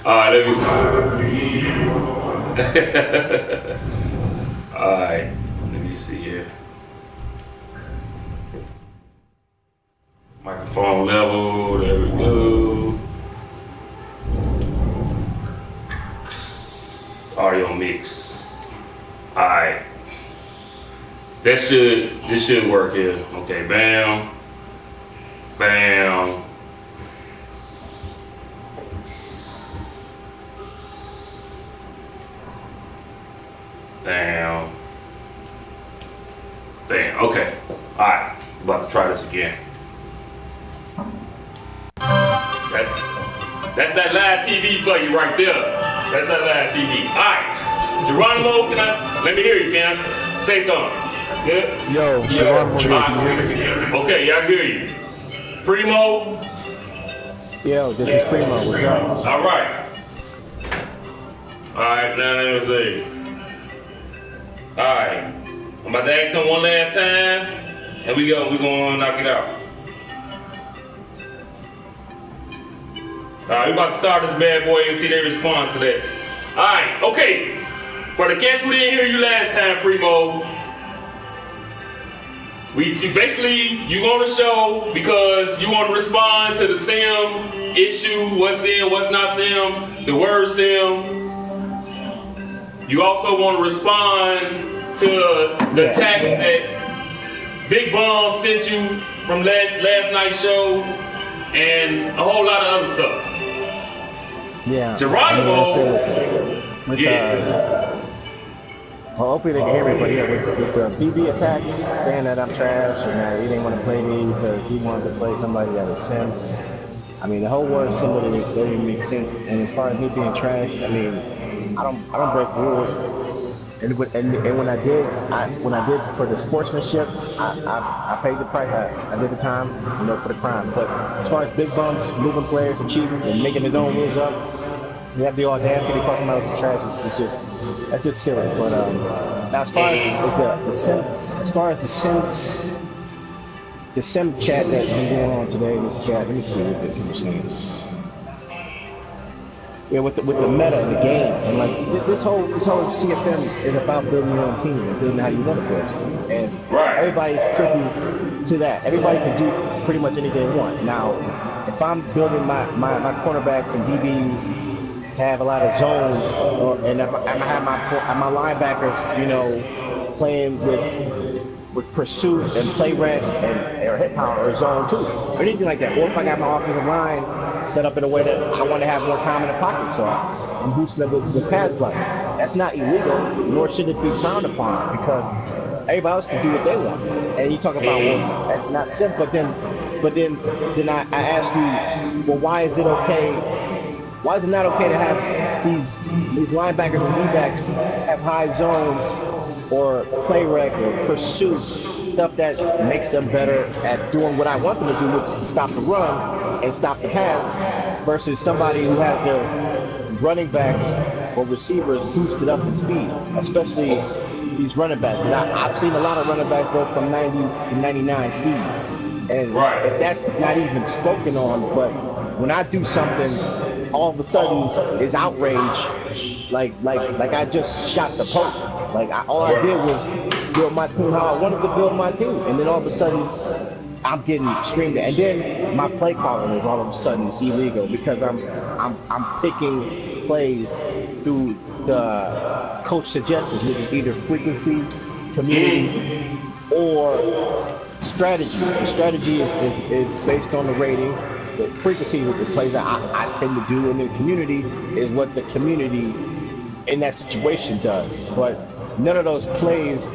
Alright, let me. Alright, let me see here. Microphone level, there we go. Audio mix. Alright. This should work here. Okay, bam. Bam. Bam. Bam. Okay. Alright. About to try this again. That's that live TV for you right there. That's that live TV. Alright. Geronimo, let me hear you, can say something. Good? Yo, Geronimo here, can you hear me? Okay, yeah, I hear you. Primo? Yo, this is Primo, what's up? Alright. Alright, now let me see. Alright. I'm about to ask them one last time. And we're gonna knock it out. Alright, we're about to start this bad boy and see their response to that. Alright, okay. For the cats who didn't hear you last time, Primo, you on the show because you want to respond to the sim issue, what's sim, what's not sim, the word sim. You also want to respond to the text that Big Bomb sent you from last night's show and a whole lot of other stuff. Yeah. Geronimo. Well, hopefully they can hear me, but yeah, with the BB attacks saying that I'm trash and that he didn't want to play me because he wanted to play somebody that was sim. I mean, the whole word symbol doesn't make sense. And as far as me being trash, I mean, I don't break rules. And when I did for the sportsmanship, I paid the price. I did the time, for the crime. But as far as big bumps, moving players, and cheating, and making his own rules up, you have the audacity to call somebody else trash. That's just silly. But now as far as the sim chat that's been going on today, this chat, let me see what people are saying. Yeah, with the meta in the game, and like this whole CFM is about building your own team and building how you want to play, and everybody's privy to that. Everybody can do pretty much anything they want. Now, if I'm building my cornerbacks and DBs have a lot of zones, and if I have my linebackers, playing with pursuit and play rec or hit power or zone 2 or anything like that, or if I got my offensive line set up in a way that I want to have more time in the pocket, so I'm boosting up with pass blocking. That's not illegal, nor should it be frowned upon, because everybody else can do what they want. And you talk about, well, that's not simple, but then I ask you, well, why is it okay? Why is it not okay to have these linebackers and D-backs have high zones or play rec or pursuit, stuff that makes them better at doing what I want them to do, which is to stop the run and stop the pass, versus somebody who has their running backs or receivers boosted up in speed, especially these running backs. I've seen a lot of running backs go from 90 to 99 speeds, and if that's not even spoken on, but when I do something, all of a sudden is outrage, like I just shot the Pope. Like all I did was build my team how I wanted to build my team, and then all of a sudden I'm getting screamed at, and then my play calling is all of a sudden illegal because I'm picking plays through the coach suggestions, which is either frequency, community, or strategy. The strategy is based on the rating. The frequency with the plays that I tend to do, and the community is what the community in that situation does. But none of those plays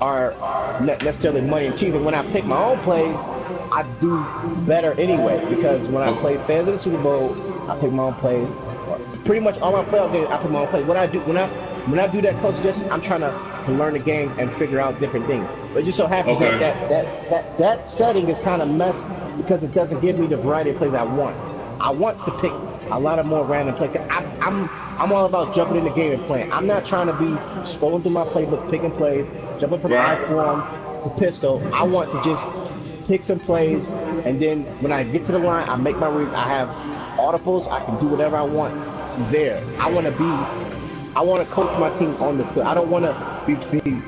are not necessarily money and cheap. And when I pick my own plays, I do better anyway, because when I play fans of the Super Bowl, I pick my own plays. Pretty much all my playoff games, I pick my own plays. What I do when I do that, coach, just I'm trying to learn the game and figure out different things. But it just so happens that setting is kind of messed because it doesn't give me the variety of plays I want. I want to pick a lot of more random plays. I'm all about jumping in the game and playing. I'm not trying to be scrolling through my playbook, picking plays, jumping from I form, the pistol. I want to just pick some plays, and then when I get to the line, I make my reads. I have audibles. I can do whatever I want there. I want to coach my team on the field. I don't want to be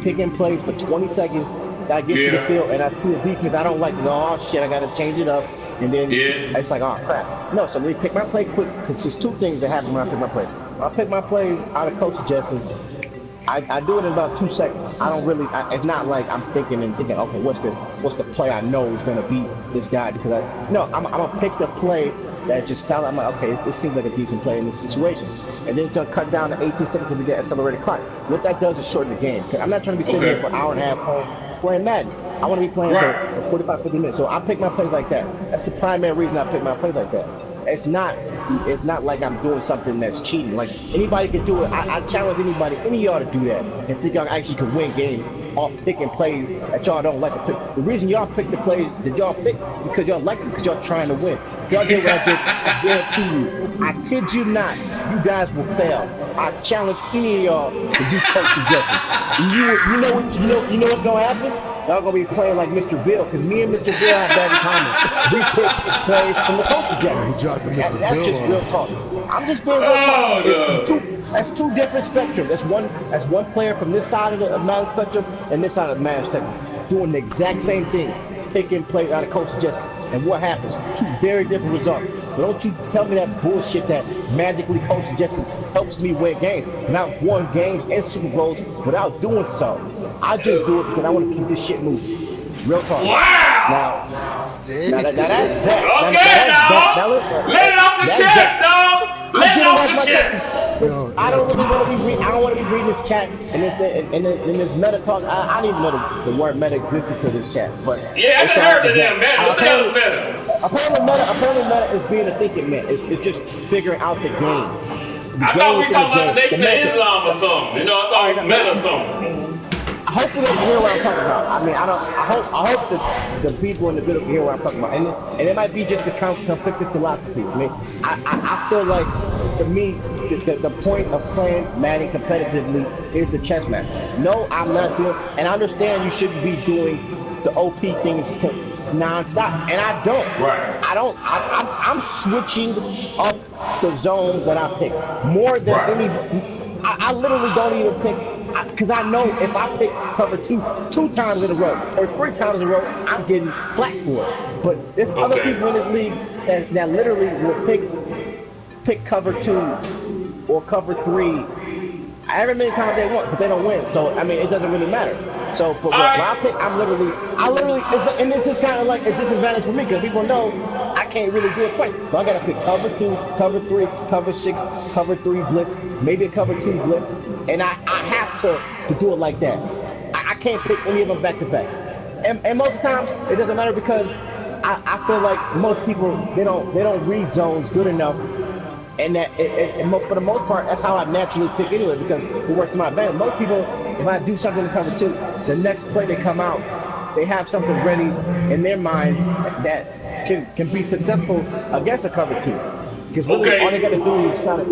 picking plays for 20 seconds. I get to the field and I see a defense I don't like. Oh shit, I gotta change it up, and then it's like, oh crap. No, so let me pick my play quick, because there's two things that happen when I pick my plays. I pick my plays out of coach suggestions. I do it in about 2 seconds. I don't really. It's not like I'm thinking, okay, what's the play I know is gonna beat this guy, because I'm gonna pick the play that just sounds. I'm like, okay, this seems like a decent play in this situation, and then it's gonna cut down to 18 seconds to get accelerated clock. What that does is shorten the game. I'm not trying to be sitting here for an hour and a half playing Madden. I want to be playing for 45, 50 minutes. So I pick my plays like that. That's the primary reason I pick my plays like that. It's not like I'm doing something that's cheating. Like, anybody can do it. I challenge anybody, any of y'all, to do that and think y'all actually can win games off picking plays that y'all don't like to pick. The reason y'all pick the plays that y'all pick because y'all like them, because y'all trying to win. If y'all did what I did, I guarantee you, I kid you not, you guys will fail. I challenge any of y'all to do coach suggestions. You know what's gonna happen? Y'all gonna be playing like Mr. Bill, because me and Mr. Bill have that in common. We pick plays from the coach suggestions. That's just real talk. I'm just being real talk. That's two different spectrums. That's one player from this side of the Madden spectrum and this side of the Madden spectrum doing the exact same thing, picking plays out of coach suggestions. And what happens? Two very different results. So don't you tell me that bullshit that magically coach suggestions helps me win games. And I've won games and Super Bowls without doing so. I just do it because I want to keep this shit moving. Real talk. Wow! Now that's that. Okay, now let it off the chest, dog. Let it off the chest. I don't really want to be reading. I don't want to be reading this chat and this meta talk. I didn't even know the word meta existed to this chat, but yeah, I never heard of them, man. What the hell is meta? Apparently meta is being a thinking man. It's just figuring out the game. I thought we were talking about the Nation of Islam or something. You know, I thought it was meta or something. Hopefully they can hear what I'm talking about. I mean, I hope that the people in the middle can hear what I'm talking about. And it might be just a conflicted philosophy. I mean, I feel like, to me, the point of playing Madden competitively is the chess match. No, I'm not doing, and I understand you shouldn't be doing the OP things non-stop, and I don't. Right. I'm switching up the zones that I pick more than any. I literally don't even pick, because I know if I pick cover two times in a row or 3 times in a row, I'm getting flack for it. But there's other people in this league that literally will pick cover 2 or cover 3 every many times they want, but they don't win. So I mean, it doesn't really matter. So, but when I pick, I literally, and this is kind of like a disadvantage for me, because people know I can't really do it twice. So I gotta pick cover 2, cover 3, cover 6, cover 3 blitz, maybe a cover 2 blitz, and I have to do it like that. I can't pick any of them back to back. And most of the time, it doesn't matter, because I feel like most people they don't read zones good enough. And that, for the most part, that's how I naturally pick anyway, because it works to my advantage. Most people, if I do something in cover 2, the next play they come out, they have something ready in their minds that can be successful against a cover 2. Because really, all they got to do is try to,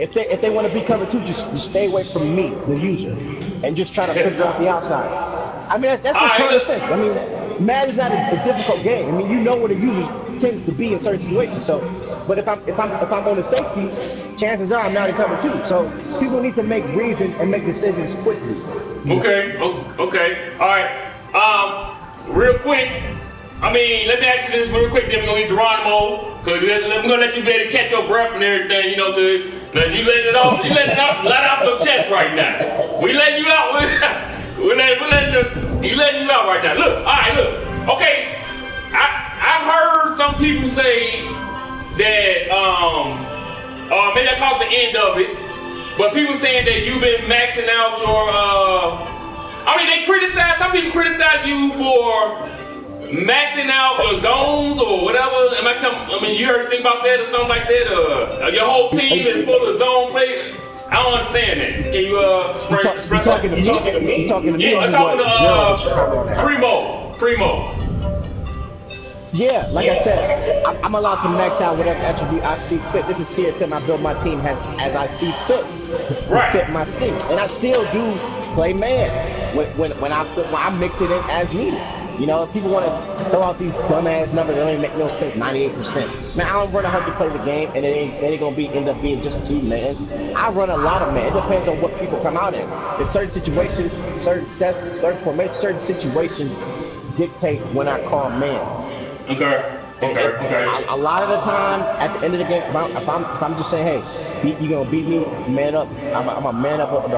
if they want to be cover 2, just stay away from me, the user, and just try to figure out the outsides. I mean, that's just common sense. I mean, Madden's not a difficult game. I mean, you know what a user tends to be in certain situations. So, but if I'm on the safety, chances are I'm not in cover 2. So people need to make reason and make decisions quickly. Okay. All right. Real quick. I mean, let me ask you this real quick. Then we're gonna get Geronimo, because we're gonna let you be able to catch your breath and everything. You know, you let it off. You let it off your chest right now. We letting you out. You letting you out right now. Look. All right. Look. Okay. I've heard some people say that maybe I caught the end of it, but people saying that you've been maxing out your some people criticize you for maxing out your zones or whatever. You heard anything about that or something like that? Your whole team is full of zone players. I don't understand that. Can you express talking to me? You talking to me? Yeah, I'm talking to Primo. Yeah, like I said, I'm allowed to max out whatever attribute I see fit. This is CFM. I build my team as I see fit to fit my scheme, and I still do play man. when I mix it in as needed. You know, if people want to throw out these dumbass numbers that don't even make no sense, 98%. Man, I don't run 100 plays a game, and it ain't gonna end up being just 2 man. I run a lot of man. It depends on what people come out in. In certain situations, certain sets, certain formations, certain situations dictate when I call man. Okay. A lot of the time, at the end of the game, if I'm just saying, hey, you gonna beat me, man up. I'm a man up the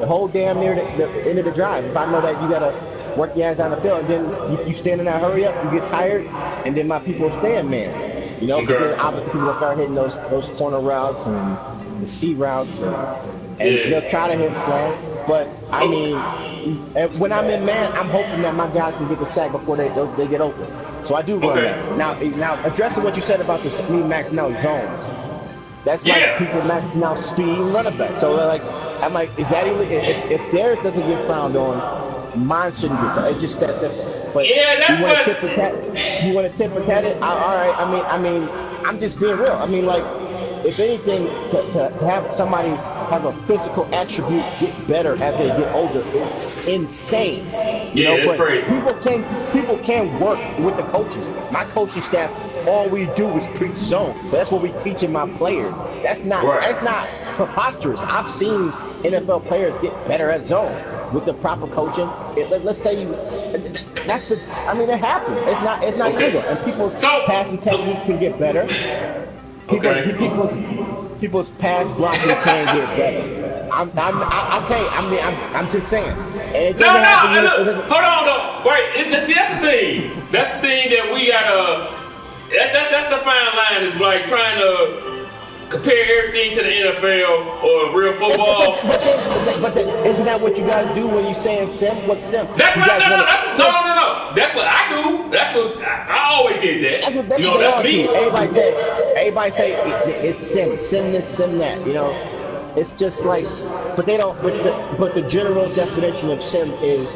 whole damn near the end of the drive. If I know that you gotta work your ass down the field, and then you stand in that hurry up, you get tired, and then my people stand man. You know, because then obviously people will start hitting those corner routes and the C routes, and they'll try to hit slants. But I mean, when I'm in man, I'm hoping that my guys can get the sack before they get open. So I do run that. Now addressing what you said about the me maxing out zones. That's like people maxing out speed and running back. So like, I'm like, is that even if theirs doesn't get frowned on, mine shouldn't get frowned. It's just that simple. But that's you want to tip for tat it? All right. I mean, I'm just being real. I mean, like, if anything, to have somebody have a physical attribute get better as they get older is insane. You know, it's but crazy. People can work with the coaches. My coaching staff, all we do is preach zone. That's what we teaching my players. That's not preposterous. I've seen NFL players get better at zone with the proper coaching. Let's say it happens. It's not illegal, and people's passing techniques can get better. People's pass blocking can get better. I'm just saying. Hold on, though. Wait, see, that's the thing. That's the thing that we gotta. That's the fine line. Is like trying to compare everything to the NFL or real football. But isn't that what you guys do when you saying sim? What's sim? No. That's what I do. That's what I always did that. That's me. Everybody say it's sim this, sim that. You know, it's just like, but they don't. But the general definition of sim is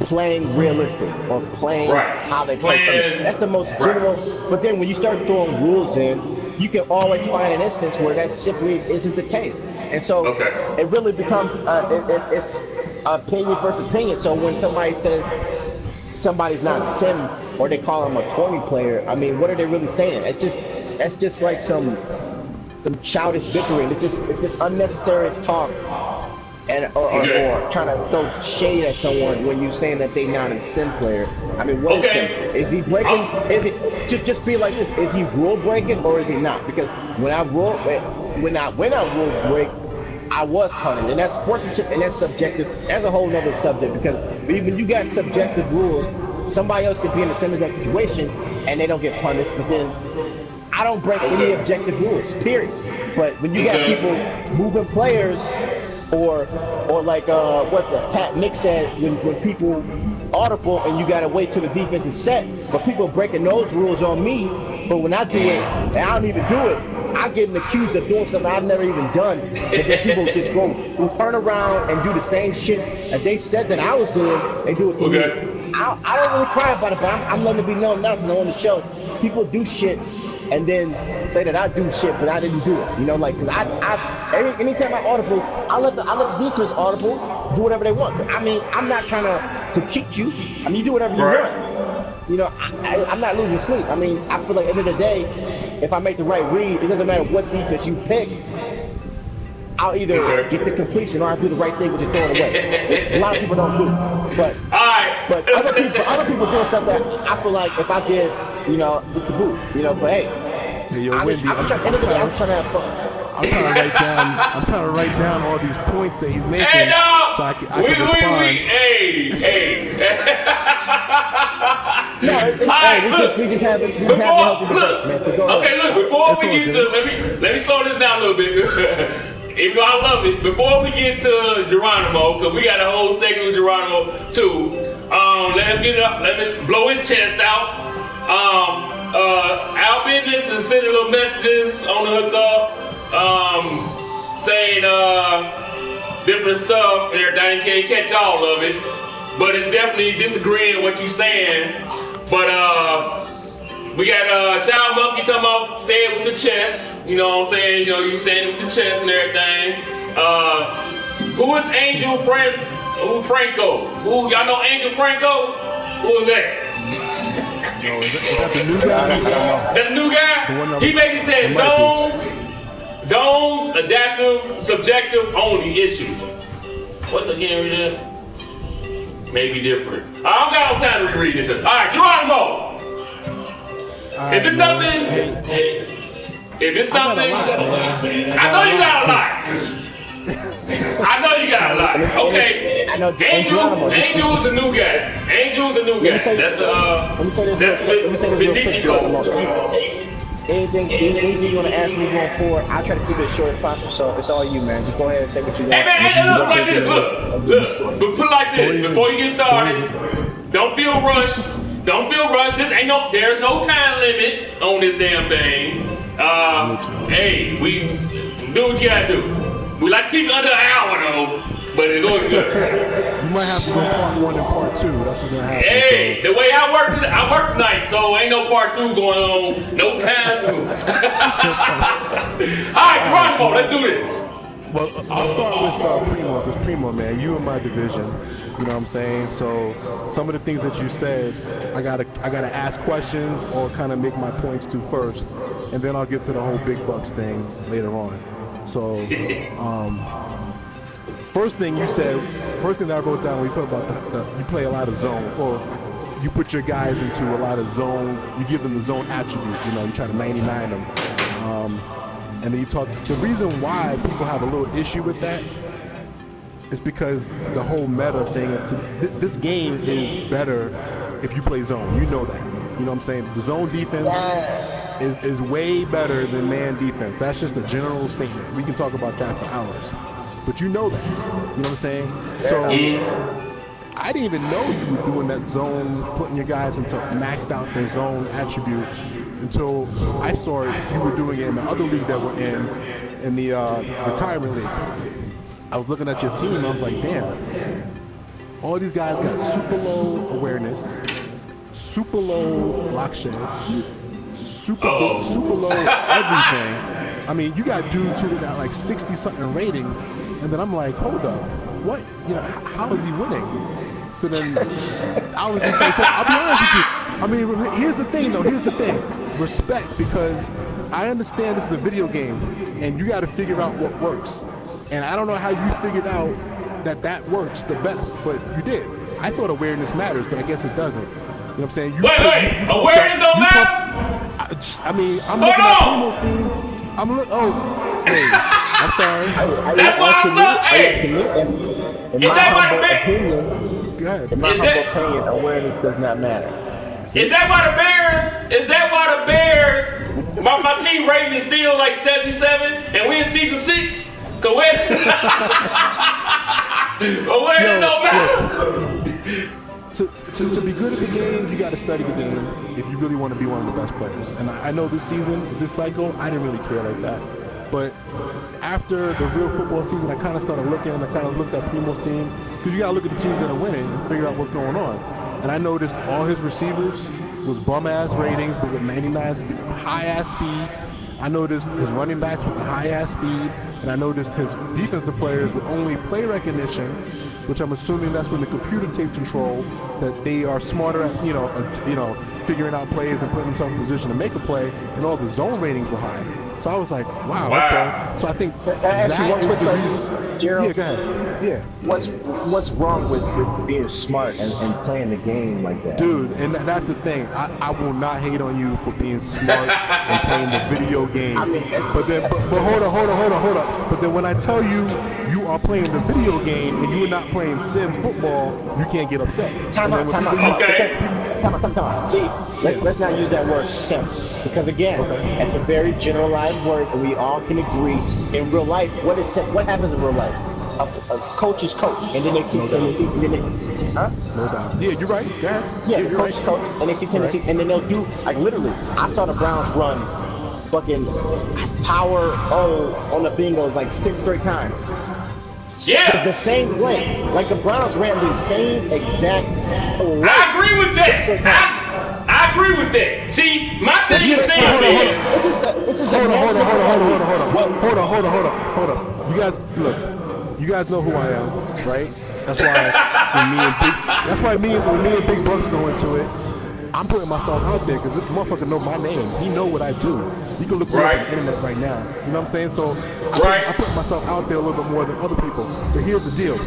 playing realistic or playing how they play. That's the most general. But then when you start throwing rules in, you can always find an instance where that simply isn't the case. And so it really becomes it's opinion versus opinion. So when somebody says somebody's not a sim or they call them a 20 player, I mean, what are they really saying? That's just like some childish bickering. It's just unnecessary talk. Or trying to throw shade at someone when you're saying that they're not a sim player. I mean, what is he breaking? Is it just be like this? Is he rule breaking or is he not? Because when I rule break, I was punished, and that's sportsmanship, and that's subjective. That's a whole nother subject because even you got subjective rules, somebody else could be in the same exact situation and they don't get punished. But then I don't break any objective rules, period. But when you got people moving players. Or like what the Pat Nick said when people audible and you gotta wait till the defense is set, but people breaking those rules on me. But when I do it and I don't even do it, I get accused of doing something I've never even done. And then people just go turn around and do the same shit that they said that I was doing and do it to me. I don't really cry about it, but I'm letting it be known now on the show. People do shit and then say that I do shit, but I didn't do it. You know, like, cause anytime I audible, I let the defense audible do whatever they want. I mean, I'm not trying to cheat you. I mean, you do whatever you want. You know, I'm not losing sleep. I mean, I feel like at the end of the day, if I make the right read, it doesn't matter what defense you pick. I'll either get the completion or I'll do the right thing with it throwing away. A lot of people don't do it. But other people doing stuff that I feel like if I did, you know, it's the boot. You know, but hey, yo, Windy, I'm trying to have fun. I'm trying to write down all these points that he's making so I can respond. We just have a healthy debate, man. So go ahead. Okay, look, before we get to let me slow this down a little bit. Even though I love it, before we get to Geronimo, because we got a whole segment with Geronimo too. Let him get it up. Let me blow his chest out. Al Business is sending little messages on the hookup, saying different stuff and everything. Can't catch all of it, but it's definitely disagreeing with what you're saying. But we got Sean Monkey talking about say it with the chest. You know what I'm saying? You know, you saying it with the chest and everything. Who is Angel Who Franco? Who y'all know Angel Franco? Who is that? No, is that the new guy? That's the new guy? He basically said zones, adaptive, subjective only issue. What the hell is that? Maybe different. I don't got no time to read this. Alright, Geronimo! If it's something, I know you got a lot. I know you got a lot. Okay. Angel is a new guy. Angel is a new guy. That's the Vindici code. Anything you want to ask me going forward, I'll try to keep it as short as possible. So it's all you, man. Just go ahead and say what you want. Hey man, look like this. Look. But put it like this. Before you get started, don't feel rushed. Don't feel rushed. There's no time limit on this damn thing. Hey, we do what you gotta do. We like to keep it under an hour though, but it goes good. You might have to go part 1 and part 2. That's what's gonna happen. Hey, the way I work tonight, so ain't no part 2 going on. No time soon. Alright, Geronimo, let's do this. Well, I'll start with Primo, because Primo, man, you in my division. You know what I'm saying? So some of the things that you said, I gotta ask questions or kind of make my points to first, and then I'll get to the whole big bucks thing later on. So, first thing you said, first thing that I wrote down when you talk about you play a lot of zone, or you put your guys into a lot of zone, you give them the zone attribute, you know, you try to 99 them. And then you talk, the reason why people have a little issue with that is because the whole meta thing, this game is better if you play zone, you know that. You know what I'm saying? The zone defense is way better than man defense. That's just a general statement. We can talk about that for hours. But you know that. You know what I'm saying? So I didn't even know you were doing that zone, putting your guys into maxed out their zone attribute until I saw you were doing it in the other league that we're in the retirement league. I was looking at your team and I was like, damn, all these guys got super low awareness, super low block shed, super low everything. I mean, you got dudes who got like 60 something ratings, and then I'm like, hold up, what? You know, how is he winning? So then I was just like, so I'll be honest with you. I mean, here's the thing though. Here's the thing. Respect, because I understand this is a video game, and you got to figure out what works. And I don't know how you figured out that works the best, but you did. I thought awareness matters, but I guess it doesn't. You know what I'm saying? Wait, awareness don't matter? I mean, I'm looking at Primo's team. Hey, I'm sorry. That's what I'm saying. In my humble opinion, go ahead. In my humble opinion, awareness does not matter. Is that why the Bears, my team rating is still like 77 and we in season 6? Cause awareness don't matter. To be good at the game, you got to study the game if you really want to be one of the best players. And I know this season, this cycle, I didn't really care like that. But after the real football season, I kind of started looking, and I kind of looked at Primo's team, because you got to look at the teams that are winning and figure out what's going on. And I noticed all his receivers was bum-ass ratings, but with 99 high-ass speeds. I noticed his running backs with the high-ass speed, and I noticed his defensive players with only play recognition, which I'm assuming that's when the computer takes control, that they are smarter at, figuring out plays and putting themselves in position to make a play, and all the zone ratings were high. So I was like, wow. Okay. So I think that is the reason. Gerald, yeah, go ahead. Yeah. What's wrong with being smart and playing the game like that? Dude, and that's the thing. I will not hate on you for being smart and playing the video game. I mean, but hold on. But then when I tell you you are playing the video game and you are not playing sim football, you can't get upset. Time out. Okay. Come on. See, let's not use that word sim, because again, it's a very generalized word, and we all can agree. In real life, what happens in real life? A coach is coach, and then they see, huh? No doubt. Yeah, you're right. Yeah, the coach is coach, and they see tendencies, and then they'll do, like, literally, I saw the Browns run fucking power on the bingos like 6 straight times. Yeah. The same play. Like the Browns ran the same exact play. I agree with that. I agree with that. See, my thing is saying Hold on. You guys, look. You guys know who I am, right? That's why when me and Big Bucks go into it, I'm putting myself out there because this motherfucker know my name. He know what I do. You can look me up on the internet right now. You know what I'm saying? So I put myself out there a little bit more than other people. But here's the deal.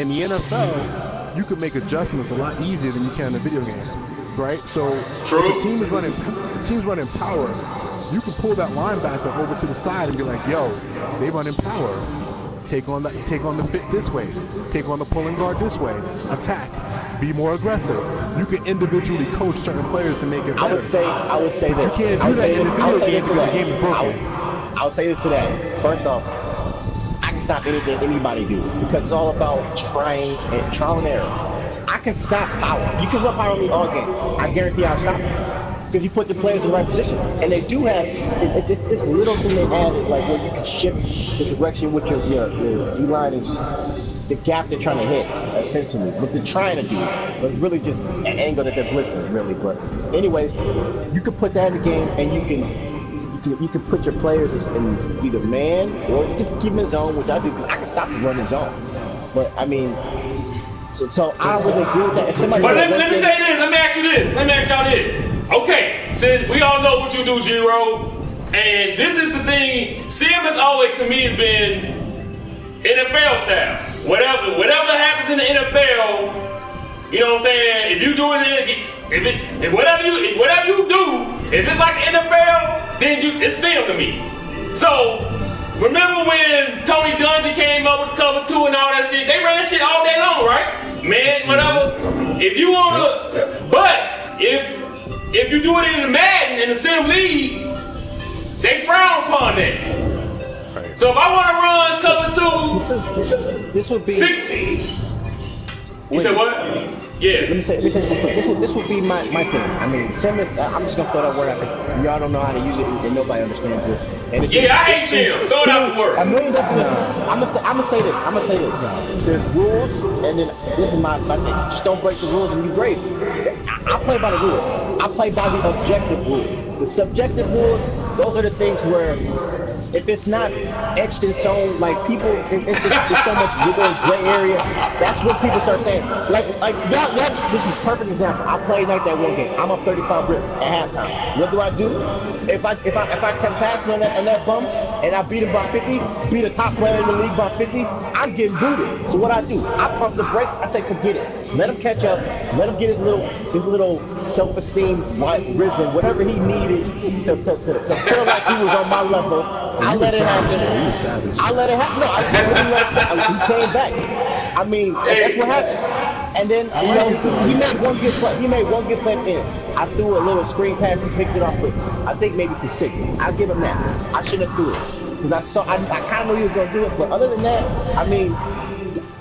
In the NFL, you can make adjustments a lot easier than you can in a video game, right? So if the team's running power, you can pull that linebacker over to the side and be like, yo, they running power. Take on the fit this way. Take on the pulling guard this way. Attack. Be more aggressive. You can individually coach certain players to make it better. I would say this. You can't do that in the video game because the game is broken. I would say this to that. First off, I can stop anything anybody do because it's all about trial and error. I can stop power. You can run power on me all game. I guarantee I'll stop it. Because you put the players in the right position. And they do have this little thing they added, like where you can shift the direction with your D-line is the gap they're trying to hit, essentially. What they're trying to do. But it's really just an angle that they're blitzing, really. But anyways, you can put that in the game and you can put your players in either man or you can keep them in zone, which I do because I can stop the run in zone. But I mean, so I don't really agree with that. But let me say this. Let me ask you this. Let me ask y'all this. Okay, since we all know what you do, Giro, and this is the thing, Sim has always, to me, has been NFL style. Whatever happens in the NFL, you know what I'm saying? If you do it, whatever you do, if it's like the NFL, then it's Sim to me. So remember when Tony Dungy came up with cover 2 and all that shit? They ran that shit all day long, right? Man, whatever. If you want to, but if you do it in the Madden, in the Sim League, they frown upon that. Right. So if I want to run cover 2, this would be 60. You said what? Yeah. Let me say this quick. This would be my thing. I mean, Sim is, I'm just gonna throw that word out there. Y'all don't know how to use it, and nobody understands it. And it's I hate Sim. Throw it out the word. I'm gonna say this. There's rules, and then this is my thing. Just don't break the rules, and you great. I play by the rules. I play by the objective rules. The subjective rules, those are the things where if it's not etched in stone, like people, it's just there's so much wiggle and gray area. That's what people start saying. Like this is a perfect example. I played like that one game. I'm up 35 rip at halftime. What do? If I come passing on that bum and I beat him by 50, beat a top player in the league by 50, I'm getting booted. So what I do? I pump the brakes. I say forget it. Let him catch up. Let him get his little self-esteem risen, whatever he needed to feel like he was on my level. I let it happen. I let it happen. No, I really let it happen. He came back. I mean, that's what happened. And then, he made one good play. He made one good play in. I threw a little screen pass. He picked it off with, I think maybe for 6. I'll give him that. I shouldn't have threw it. Because I kind of knew he was going to do it. But other than that, I mean,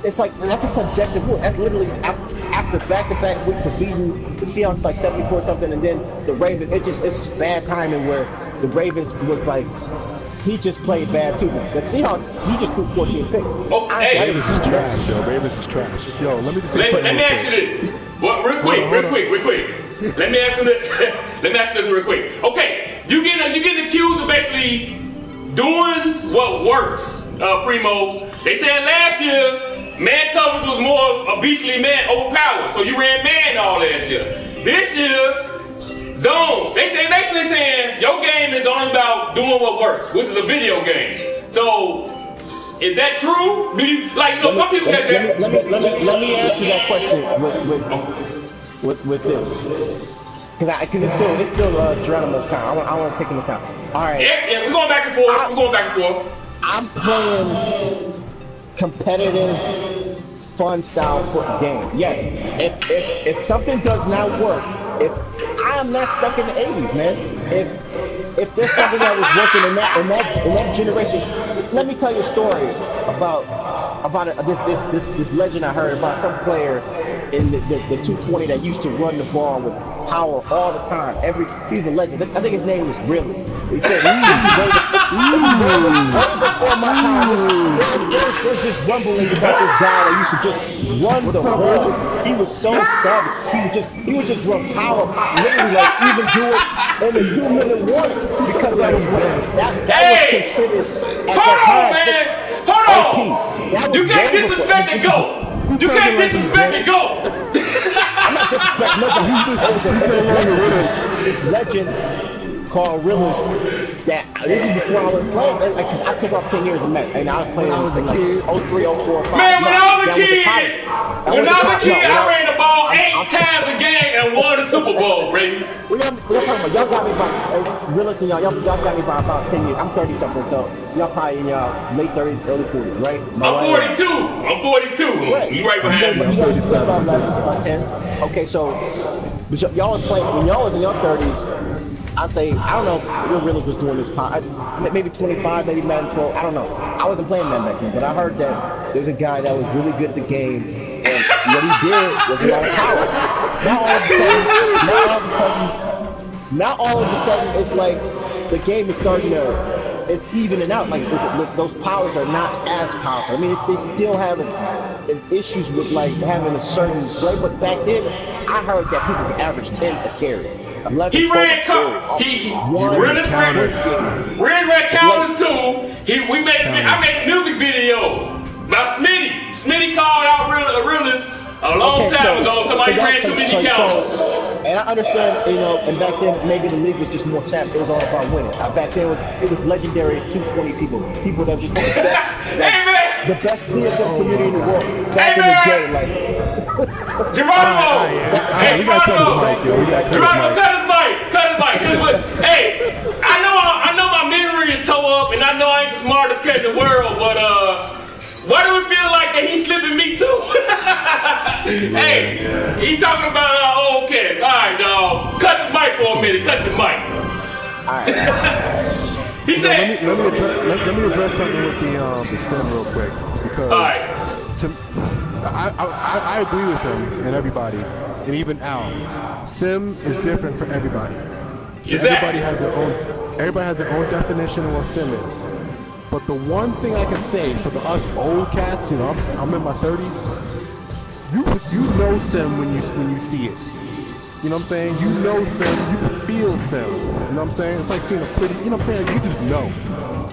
it's like, that's a subjective rule. That's literally after back-to-back weeks of beating the Seahawks like 74 something, and then the Ravens, it's bad timing where the Ravens was like, he just played bad too. The Seahawks, he just threw 14 picks. Oh, hey, Ravens is trash, yo. Ravens is trash. Yo, let me just say something. Let me ask you this. Well, real quick. Let me ask you this real quick. Okay, you getting accused of basically doing what works, Primo. They said last year, man coverage was more a beastly man overpowered. So you ran man all last year. This year, zone. They basically saying your game is only about doing what works, which is a video game. So is that true? Do you some people get that? Let me answer that question with this. Because it's still Geronimo's time. I want to take into account. All right. Yeah, we're going back and forth. I'm playing competitive, fun style foot game. Yes. If something does not work, if I am not stuck in the 80s, man. If there's something that was working in that generation, let me tell you a story about this legend I heard about some player in the 220 that used to run the ball with power all the time. He's a legend. I think his name was Really. He said, way before my time. There's this rumbling about this guy that used to just run the ball. He was so savage. He would just run power, literally like even do it in a 2-minute warning because that was considered at that time. Hold on. You can't disrespect the GOAT. You can't disrespect the GOAT. I'm not disrespecting nobody. He's no longer with us. This legend called Willis. That this is before I was playing. Like, I took off 10 years of Met, and I was playing in like 03, 04, 05. Man, when I was a kid, I ran the ball 8 times a game and won the Super Bowl, baby. We're talking about, y'all got me by, Willis and y'all got me by about 10 years. I'm 30 something, so y'all probably in y'all late 30s, early 40s, right? I'm 42. I'm 42. Right. You right behind me. You guys said about 10. Okay, so y'all was playing, when y'all was in your 30s, I'd say, I don't know if Will Willis was doing this, maybe 25, maybe Madden 12, I don't know. I wasn't playing Madden back then, but I heard that there's a guy that was really good at the game, and what he did was a lot of power. Now all of a sudden, it's like the game is starting to, it's evening out. Like those powers are not as powerful. I mean, they still have issues with like having a certain play, but back then, I heard that people could average 10 a carry. 11, he 12, ran counters too. I made a music video about Smitty. Smitty called out realist a long time ago. Somebody ran too many counters. And I understand, you know, and back then maybe the league was just more savvy. It was all about winning. Back then it was legendary 220 people that just were the best, the best CFL community in the world. Back in the day, like Geronimo, cut his mic. Hey, I know my memory is toe up, and I know I ain't the smartest cat in the world, but why do it feel like that he's slipping me too? Hey, he talking about our old cats. All right, dog. Cut the mic for a minute. Cut the mic. All right. He said. Let me address something with the sim real quick, because I agree with him and everybody, and even Al. Sim is different for everybody. Everybody has their own definition of what sim is. But the one thing I can say for us old cats, you know, I'm in my 30s. You know sim when you see it. You know what I'm saying? You know sim, you can feel sim. You know what I'm saying? It's like seeing a pretty, you know what I'm saying? You just know.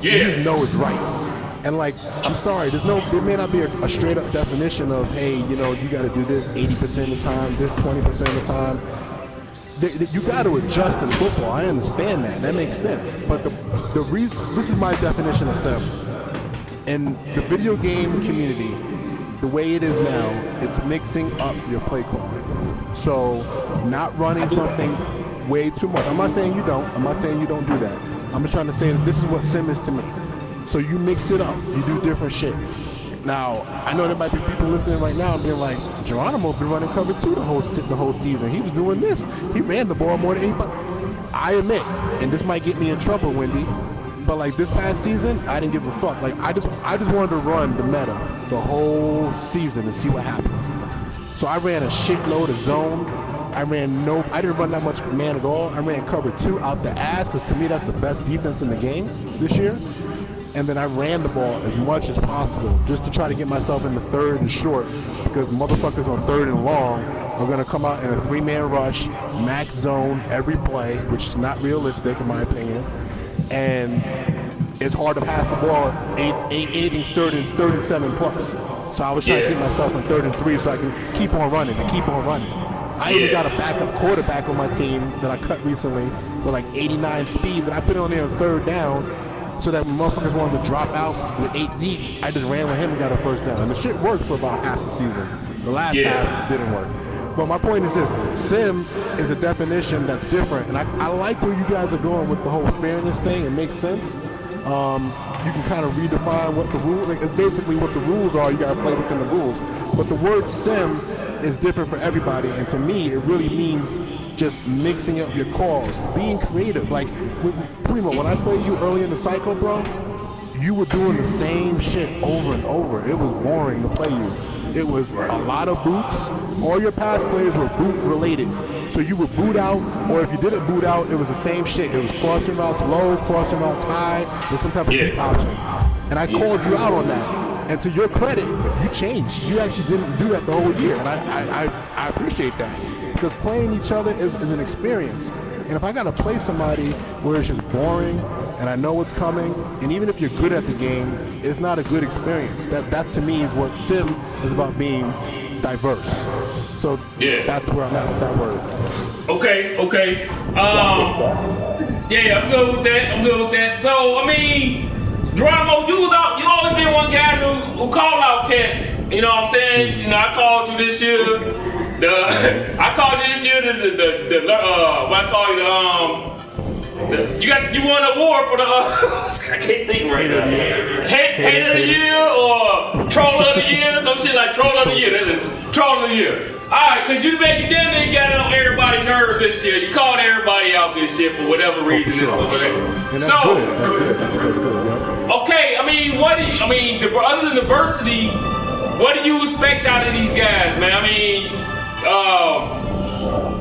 Yeah. You just know it's right. And like, I'm sorry, there may not be a straight up definition of, hey, you know, you got to do this 80% of the time, this 20% of the time. You got to adjust in football. I understand that. That makes sense. But the reason, this is my definition of sim. In the video game community, the way it is now, it's mixing up your play calling. So, not running something way too much. I'm not saying you don't. I'm not saying you don't do that. I'm just trying to say that this is what sim is to me. So you mix it up. You do different shit. Now, I know there might be people listening right now and being like, Geronimo been running cover 2 the whole season. He was doing this. He ran the ball more than anybody. I admit, and this might get me in trouble, Wendy, but like this past season, I didn't give a fuck. Like I just wanted to run the meta the whole season and see what happens. So I ran a shitload of zone. I didn't run that much man at all. I ran cover 2 out the ass, because to me that's the best defense in the game this year. And then I ran the ball as much as possible just to try to get myself in the 3rd and short, because motherfuckers on 3rd and long are going to come out in a 3-man rush, max zone every play, which is not realistic in my opinion. And it's hard to pass the ball 3rd and 7 plus. So I was trying to keep myself in 3rd and 3 so I can keep on running. I even got a backup quarterback on my team that I cut recently with like 89 speed that I put on there on 3rd down, so that when motherfuckers wanted to drop out with 8 deep, I just ran with him and got a 1st down. And the shit worked for about half the season. The last half didn't work. But my point is this: sim is a definition that's different, and I like where you guys are going with the whole fairness thing. It makes sense. You can kind of redefine what the rules, like basically what the rules are. You gotta play within the rules. But the word sim is different for everybody, and to me, it really means just mixing up your calls, being creative. Like Primo, when I played you early in the cycle, bro, you were doing the same shit over and over. It was boring to play you. It was a lot of boots. All your pass plays were boot related. So you would boot out, or if you didn't boot out, it was the same shit. It was crossing routes low, crossing routes high, with some type of deep option. And I called you out on that. And to your credit, you changed. You actually didn't do that the whole year. And I appreciate that. Because playing each other is an experience. And if I gotta play somebody where it's just boring and I know what's coming, and even if you're good at the game, it's not a good experience. That to me is what Sim is about, being diverse. So that's where I'm at with that word. Okay. Yeah, I'm good with that. So, I mean, Geronimo, you always been one guy who call out cats. You know what I'm saying? You know, I called you this year. I called you this year you won an award for the I can't think right now. Hate of the year or Troll of the year, some shit like Troll of the year. That's it. Troll of the year. Alright, cause you damn near got on everybody's nerves this year. You called everybody out this year for whatever reason. That's good. Okay, I mean, other than diversity, what do you expect out of these guys, man? I mean,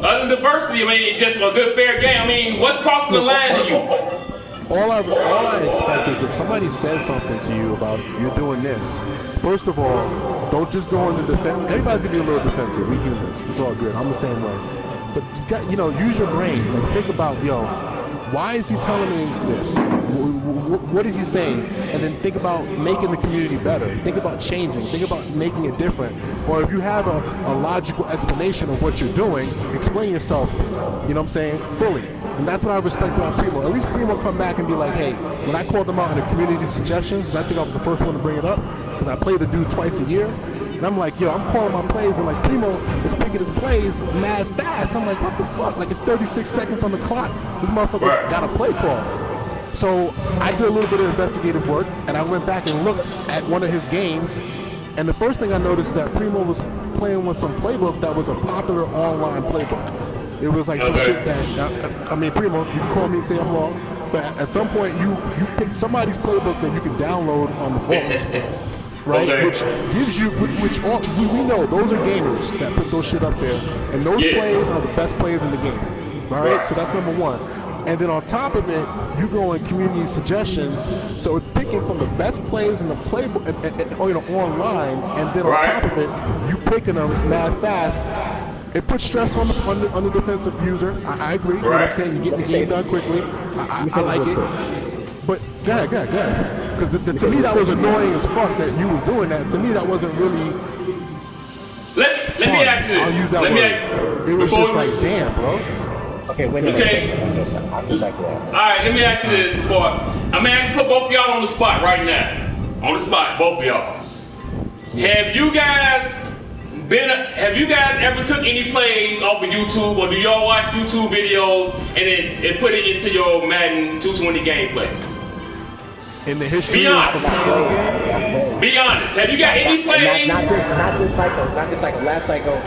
other than diversity, I mean, just a good fair game. I mean, what's crossing the line to you? All I expect is if somebody says something to you about you're doing this, first of all, don't just go into defense. Everybody's gonna be a little defensive. We humans. It's all good. I'm the same way. But you got, use your brain. Like, think about, why is he telling me this? What is he saying? And then think about making the community better. Think about changing. Think about making it different. Or if you have a logical explanation of what you're doing, explain yourself, you know what I'm saying, fully. And that's what I respect about Primo. At least Primo come back and be like, hey, when I called him out in the community suggestions, because I think I was the first one to bring it up, because I play the dude twice a year, and I'm like, I'm calling my plays, and like, Primo is picking his plays mad fast. I'm like, what the fuck? Like, it's 36 seconds on the clock. This motherfucker got a play call. So I did a little bit of investigative work, and I went back and looked at one of his games, and the first thing I noticed that Primo was playing with some playbook that was a popular online playbook. It was like some shit that, I mean, Primo, you can call me and say I'm wrong, but at some point you pick somebody's playbook that you can download on the phone, right? Which gives you, we know those are gamers that put those shit up there, and those plays are the best plays in the game, all right? So that's number one. And then on top of it, you go in community suggestions, so it's picking from the best plays in the playbook, online, and then on top of it, you picking them mad fast. It puts stress on the defensive user. I agree. You know what I'm saying? You get the game done quickly. I like it. But go ahead. Because to me that was annoying as fuck that you was doing that. To me that wasn't really. Let me ask you this. I'll use that word. It was just like, damn, bro. Okay, wait a minute. I'll come back to that. All right, let me ask you this before. I can put both of y'all on the spot right now. On the spot, both of y'all. Have you guys ever took any plays off of YouTube, or do y'all watch YouTube videos and put it into your Madden 220 gameplay? In the history Be honest. Be honest. Have you got any plays? Not this cycle. Last cycle.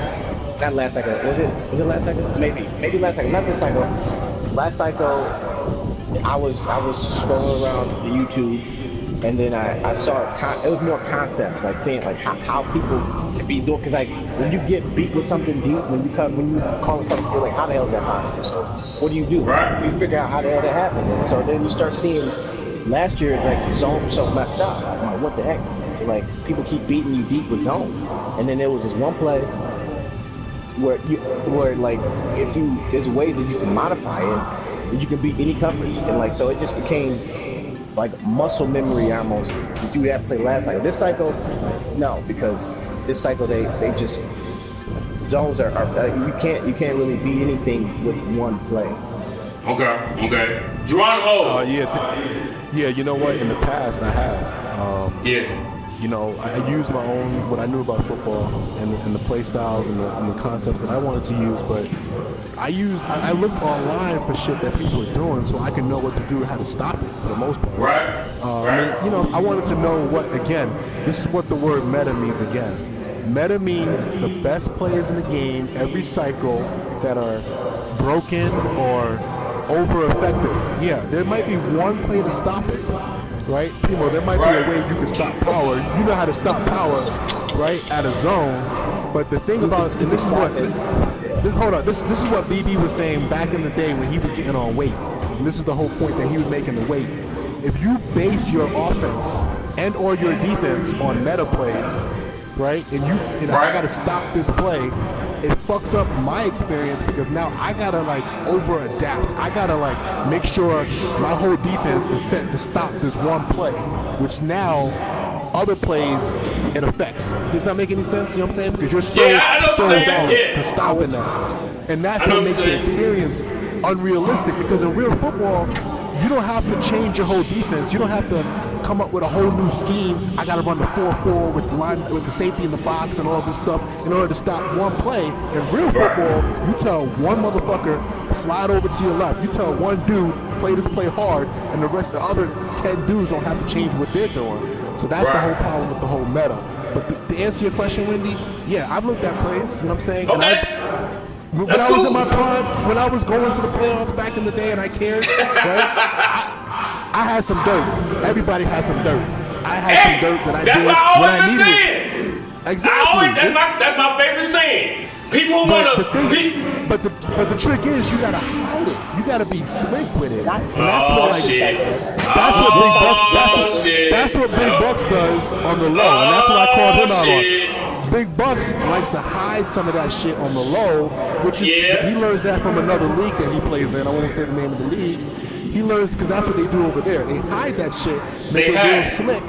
Not last cycle. Was it last cycle? Maybe last cycle. Not this cycle. Last cycle, I was scrolling around the YouTube, and then I saw it was more concept, like seeing like how people could be doing. Because like when you get beat with something deep, when you call it something, you're like, how the hell is that possible? So what do? Right. You figure out how the hell that happened. And so then you start seeing last year like zone so messed up. I'm like, what the heck? So like people keep beating you deep with zone, and then there was this one play where like there's ways that you can modify it, and you can beat any coverage, and like so it just became like muscle memory almost. Did you have to play last cycle? This cycle, no, because this cycle they just zones are you can't really beat anything with one play. Okay. Geronimo. Yeah. You know what? In the past, I have. You know, I used my own, what I knew about football and the play styles and the concepts that I wanted to use, but I looked online for shit that people were doing so I could know what to do, how to stop it for the most part. Right. You know, I wanted to know this is what the word meta means again. Meta means the best plays in the game every cycle that are broken or over-effective. Yeah, there might be one play to stop it. Right? Primo, there might be a way you can stop power. You know how to stop power, right, at a zone. But the thing about, and this is what BB was saying back in the day when he was getting on weight. And this is the whole point that he was making the weight. If you base your offense and or your defense on meta plays, right, and I got to stop this play, it fucks up my experience because now I gotta like over adapt. I gotta like make sure my whole defense is set to stop this one play, which now other plays it affects. Does that make any sense? You know what I'm saying? Because you're so down to stopping that, and that's what makes the experience unrealistic. Because in real football, you don't have to change your whole defense. You don't have to come up with a whole new scheme. I got to run the 4-4 with the line, with the safety in the box and all this stuff in order to stop one play. In real football, you tell one motherfucker slide over to your left. You tell one dude play this play hard, and the rest of the other 10 dudes don't have to change what they're doing. So that's the whole problem with the whole meta. But to answer your question, Wendy, yeah, I've looked at plays. You know what I'm saying? Okay. And when I was in my prime, when I was going to the playoffs back in the day and I cared, right? I had some dirt. Everybody has some dirt. I had some dirt that I did when I needed it. Exactly. That's my favorite saying. People want to. But the trick is you gotta hide it. You gotta be slick with it. And that's what that's what Big Bucks does on the low, and that's what I called him out on. Big Bucks likes to hide some of that shit on the low, which is he learns that from another league that he plays in. I won't say the name of the league. He learns because that's what they do over there. They hide that shit, make it real slick,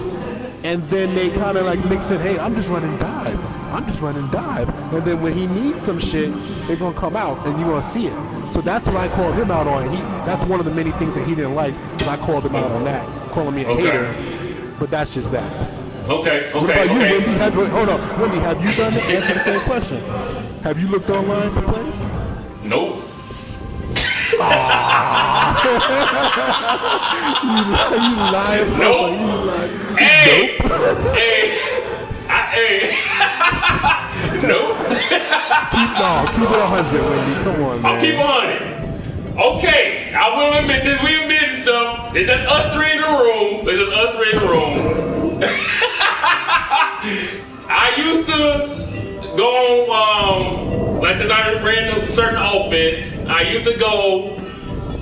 and then they kind of like mix it. Hey, I'm just running dive. I'm just running dive. And then when he needs some shit, they're gonna come out and you're gonna see it. So that's what I called him out on. That's one of the many things that he didn't like, because I called him out on that, calling me a hater. But that's just that. Okay. What about you, Wendy? Hold up, Wendy. Have you done it? Answer the same question. Have you looked online for plays? Nope. You lying? Nope. Hey. Nope. Keep it 100, Wendy. Come on, man. I'll keep 100. Okay, I will admit this. We admitted something. It's just us three in the room. I used to go on, like since I ran a certain offense, I used to go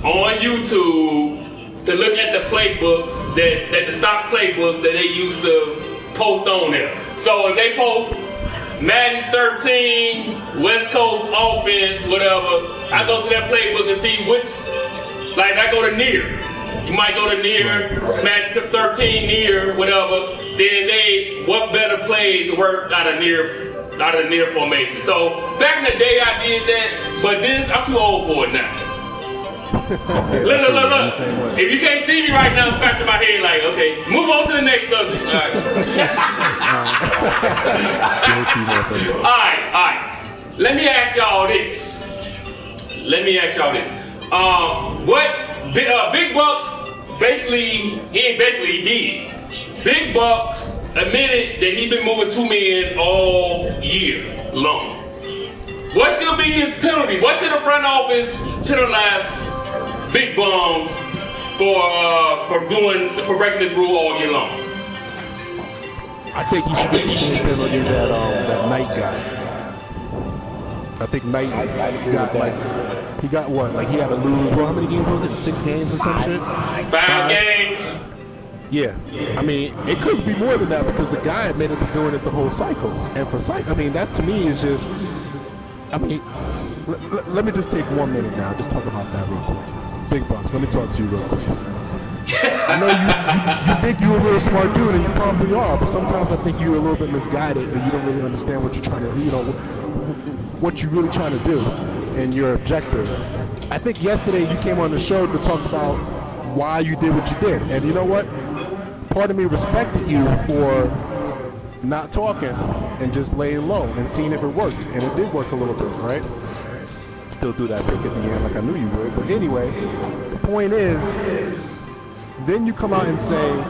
on YouTube to look at the playbooks that the stock playbooks that they used to post on there. So if they post Madden 13, West Coast offense, whatever, I go to that playbook and see which, like I go to near. You might go to near, Madden 13 near, whatever. Then what better plays work out of near formation. So back in the day I did that, but this, I'm too old for it now. Look. If you can't see me right now, scratching my head like, okay, move on to the next subject. All right. Let me ask y'all this. What Big Bucks he did. Big Bucks admitted that he's been moving 2 men all year long. What should be his penalty? What should the front office penalize Big Bums for breaking this rule all year long? I think he should get the same penalty that Knight got. I think Knight got he got what? Like he had to lose. Well, how many games was it? 6 games or some shit? 5 games. Yeah, I mean, it could be more than that because the guy admitted to doing it the whole cycle. And for I mean, that to me is just, I mean, let me just take 1 minute now. Just talk about that real quick. Big Bucks, let me talk to you real quick. I know you think you're a real smart dude, and you probably are, but sometimes I think you're a little bit misguided and you don't really understand what you're trying to, what you're really trying to do and your objective. I think yesterday you came on the show to talk about why you did what you did, and you know what? Part of me respected you for not talking and just laying low and seeing if it worked, and it did work a little bit, right? Still do that pick at the end like I knew you would, but anyway, the point is, then you come out and say,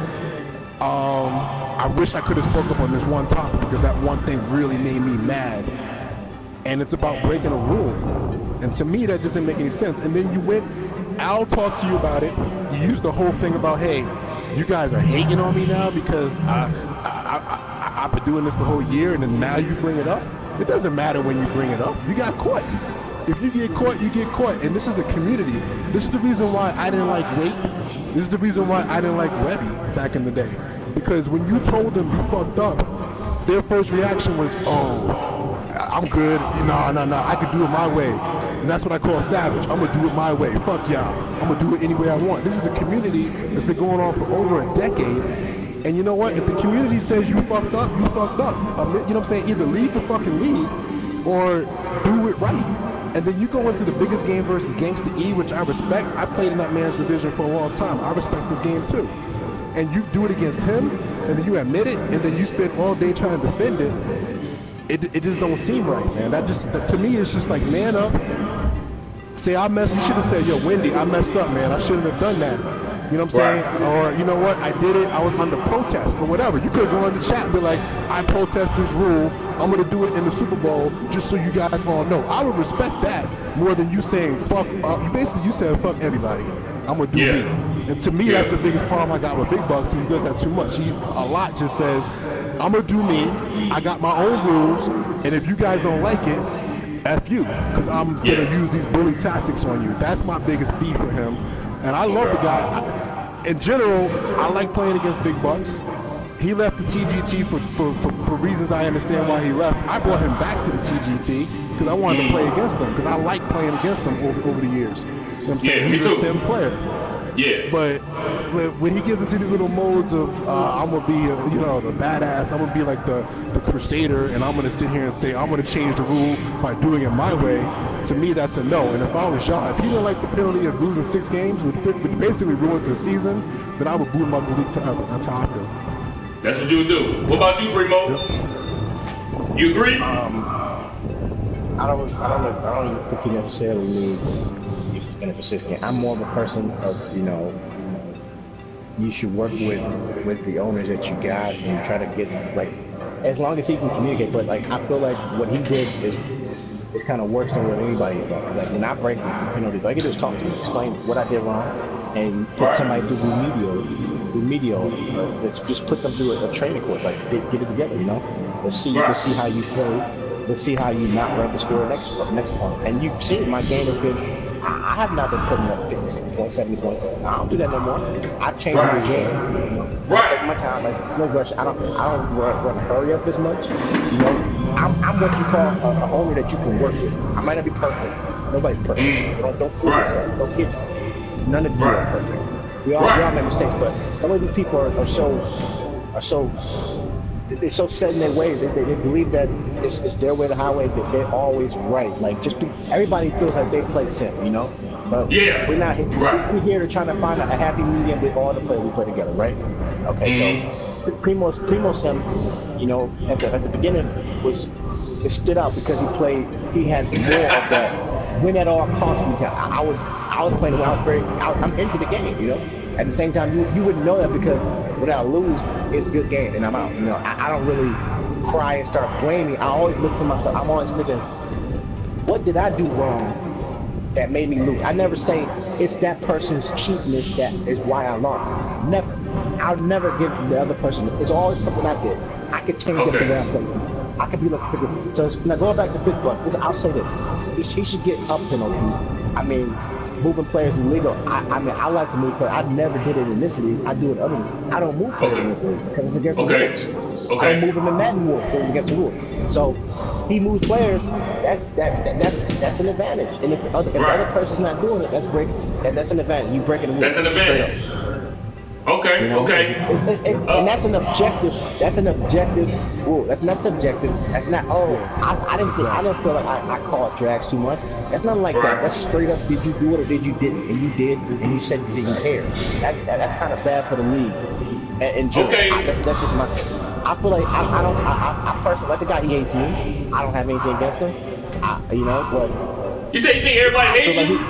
I wish I could have spoke up on this one topic because that one thing really made me mad, and it's about breaking a rule, and to me that doesn't make any sense. And then you went, I'll talk to you about it, you used the whole thing about, hey, you guys are hating on me now because I've been doing this the whole year, and then now you bring it up. It doesn't matter when you bring it up. You got caught. If you get caught, you get caught. And this is a community. This is the reason why I didn't like Wait. This is the reason why I didn't like Webby back in the day. Because when you told them you fucked up, their first reaction was, oh, I'm good. No, I can do it my way. And that's what I call savage. I'm gonna do it my way. Fuck y'all. I'm gonna do it any way I want. This is a community that's been going on for over a decade. And you know what? If the community says you fucked up, you fucked up. You know what I'm saying? Either leave the fucking league or do it right. And then you go into the biggest game versus Gangsta E, which I respect. I played in that man's division for a long time. I respect this game too. And you do it against him, and then you admit it, and then you spend all day trying to defend it. It just don't seem right, man. To me, it's just like, man up. Say I messed. You should have said, yo, Wendy, I messed up, man. I shouldn't have done that. You know what I'm saying? Or, you know what, I did it, I was under protest, or whatever. You could go in the chat and be like, I protest this rule, I'm going to do it in the Super Bowl, just so you guys all know. I would respect that more than you saying, fuck, you said, fuck everybody. I'm going to do me. And to me, that's the biggest problem I got with Big Bucks. He does that too much. A lot just says, I'm going to do me, I got my own rules, and if you guys don't like it, F you, because I'm going to use these bully tactics on you. That's my biggest beef with him. And I love the guy. In general, I like playing against Big Bucks. He left the TGT for reasons I understand why he left. I brought him back to the TGT because I wanted to play against him, because I like playing against him over the years. You know what I'm saying? He's a sim player. Yeah. But when he gets into these little modes of I'm gonna be the badass, I'm gonna be like the crusader, and I'm gonna sit here and say I'm gonna change the rule by doing it my way, to me that's a no. And if I was y'all, if he didn't like the penalty of losing 6 games, which basically ruins his season, then I would boot him out the league forever. That's how I feel. That's what you would do. What about you, Primo? Yep. You agree? I don't even think he necessarily needs benefits this game. I'm more of a person of, you should work with the owners that you got and try to get, like, as long as he can communicate. But like, I feel like what he did is kind of worse than what anybody has done. Because like, when I break penalties, all I can do is talk to you, explain what I did wrong, and put somebody through remedial, just put them through a training course. Like, get it together, Let's see how you play. Let's see how you not run the score next point. And you've seen my game has been. I have not been putting up 56 points, 70 points. I don't do that no more. I changed the game. I take my time. Like, it's no rush. I don't run hurry up as much. I'm what you call an owner that you can work with. I might not be perfect. Nobody's perfect. So don't fool yourself. Don't kid yourself. None of you are perfect. We all make mistakes, but some of these people are so. They're so set in their ways. They believe that it's their way, the highway. That they're always right. Like, everybody feels like they play sim, But we're not here. We're here to try to find a happy medium with all the players we play together, right? Okay, so Primo sim, at the beginning it stood out because he had more of that win at all costs mentality. I was playing when I'm into the game, At the same time, you wouldn't know that because when I lose, it's a good game and I'm out. I don't really cry and start blaming. I always look to myself. I'm always thinking, what did I do wrong that made me lose? I never say it's that person's cheapness that is why I lost. Never. I'll never give the other person. It's always something I did. I could change up the way I play. I could be like, so now going back to Big Buck, I'll say this. He should get a penalty. I mean, moving players is legal. I like to move players. I never did it in this league. I do it in other leagues. I don't move players in this league because it's against the rules. I don't move them in Madden rules because it's against the rules. So he moves players. That's an advantage. And if the other person's not doing it, that's an advantage. You breaking the rules. That's an advantage. Okay. And that's an objective. That's an objective rule. That's not subjective. That's not. I didn't feel like I called drags too much. That's nothing like that. That's straight up. Did you do it or did you didn't? And you did, and you said you didn't care. That's kind of bad for the league. In general, that's just my thing. I feel like I personally, like the guy, he hates me. I don't have anything against him. But you say you think everybody hates you?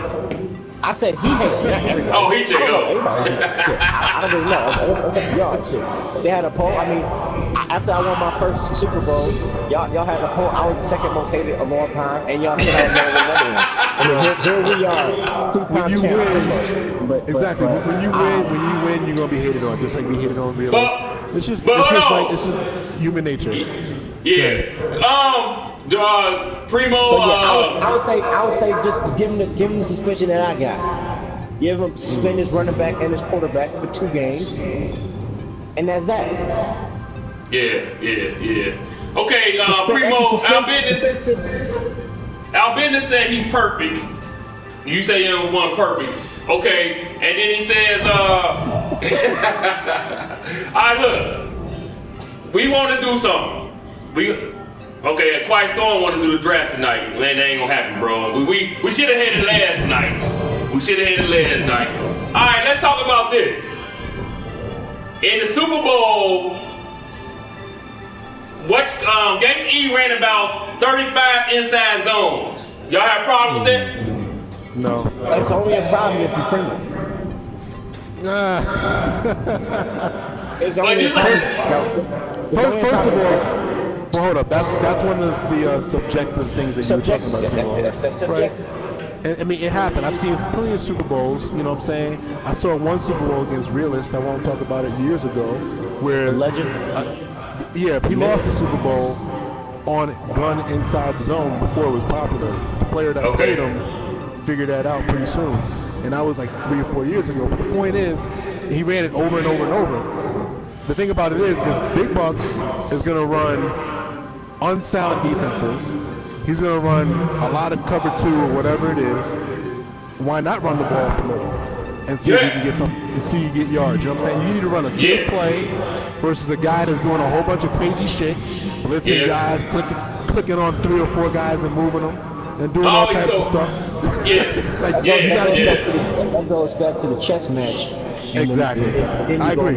I said he hates me, not everybody. Oh, he hates you. Everybody hates me. I don't really know. It's up to y'all. Shit. They had a poll. I mean, after I won my first Super Bowl, y'all had a poll. I was the second most hated of all time, and y'all said I was another one. I mean, here we are, 2-time champions. Exactly. When you win, you're gonna be hated on, just like we hated on real life. It's just human nature. Yeah. Primo. I would say just give him the suspension that I got. Give him suspend his running back and his quarterback for 2 games, and that's that. Yeah. Okay, Primo, Al Business said he's perfect. You say you're one perfect. Okay, and then he says, alright, look, we want to do something. Okay, Quiet Storm want to do the draft tonight. Man, that ain't gonna happen, bro. We should have had it last night. Alright, let's talk about this. In the Super Bowl, Gangsta E ran about 35 inside zones. Y'all have a problem with that? No. That's only a problem if you print it. It's only a problem. First of all, well, hold up. That's one of the subjective things that you're talking about. That's subjective. Right? And, I mean, it happened. I've seen plenty of Super Bowls. You know what I'm saying? I saw one Super Bowl against Realist. I won't talk about it years ago, where Legend. He lost the Super Bowl on gun inside the zone before it was popular. The player that played him figured that out pretty soon, and that was like 3 or 4 years ago. But the point is, he ran it over and over and over. The thing about it is, if Big Bucks is going to run unsound defenses, he's going to run a lot of cover 2 or whatever it is, why not run the ball up the middle and see if you can get see you get yards? You know what I'm saying? You need to run a safe play versus a guy that's doing a whole bunch of crazy shit, blitzing guys, clicking on 3 or 4 guys and moving them, and doing all types of stuff. That goes back to the chess match. Exactly. I agree.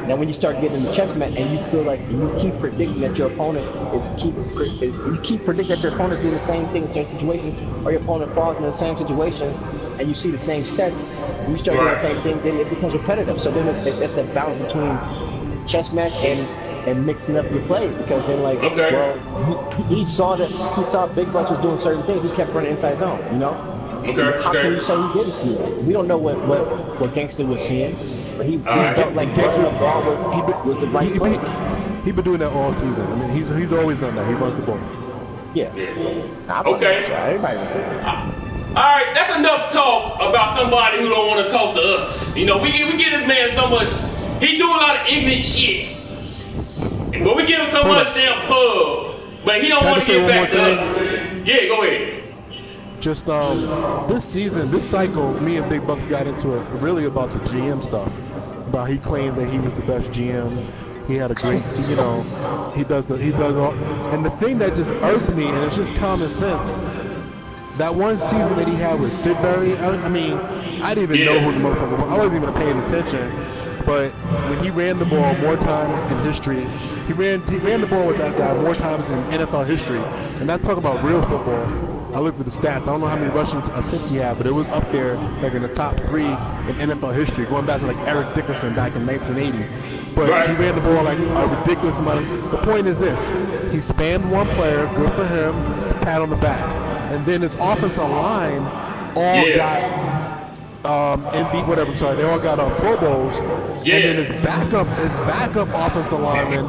Now, when you start getting in the chess match and you feel like you keep predicting that your opponent is doing the same thing in certain situations, or your opponent falls in the same situations, and you see the same sets, and you start doing the same thing, then it becomes repetitive. So then that's the balance between chess match and mixing up your play, because then he saw Big Bucks was doing certain things. He kept running inside zone, you know. How can you say he didn't see that? We don't know what Gangsta was seeing, but he felt like Gangsta was the right play. He's been doing that all season. I mean, he's always done that. He runs the ball. Yeah. Everybody was all right, that's enough talk about somebody who don't want to talk to us. You know, we give this man so much. He do a lot of ignorant shits, but we give him so much damn pub, but he don't want to get back to us. Yeah, go ahead. Just this season, this cycle, me and Big Bucks got into it really about the GM stuff. About he claimed that he was the best GM. He had a great, he does all. And the thing that just irked me, and it's just common sense, that one season that he had with Sidbury, I mean, I didn't even know who the motherfucker was. I wasn't even paying attention. But when he ran the ball more times in history, he ran the ball with that guy more times in NFL history. And that's talking about real football. I looked at the stats. I don't know how many rushing attempts he had, but it was up there like in the top 3 in NFL history, going back to like Eric Dickerson back in 1980. But he ran the ball like a ridiculous amount. The point is this: he spanned one player, good for him, pat on the back, and then his offensive line all got they all got Pro Bowls, and then his backup offensive lineman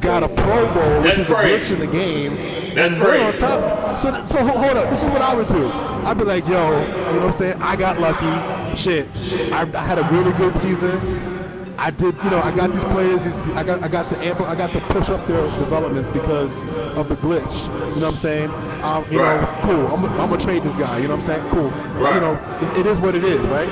got a Pro Bowl, which is a glitch in the game. That's great. On top, so hold up. This is what I would do. I'd be like, yo, you know what I'm saying? I got lucky. Shit, I had a really good season. I did, I got these players. I got to push up their developments because of the glitch. You know what I'm saying? Cool. I'm gonna trade this guy. You know what I'm saying? Cool. It is what it is, right?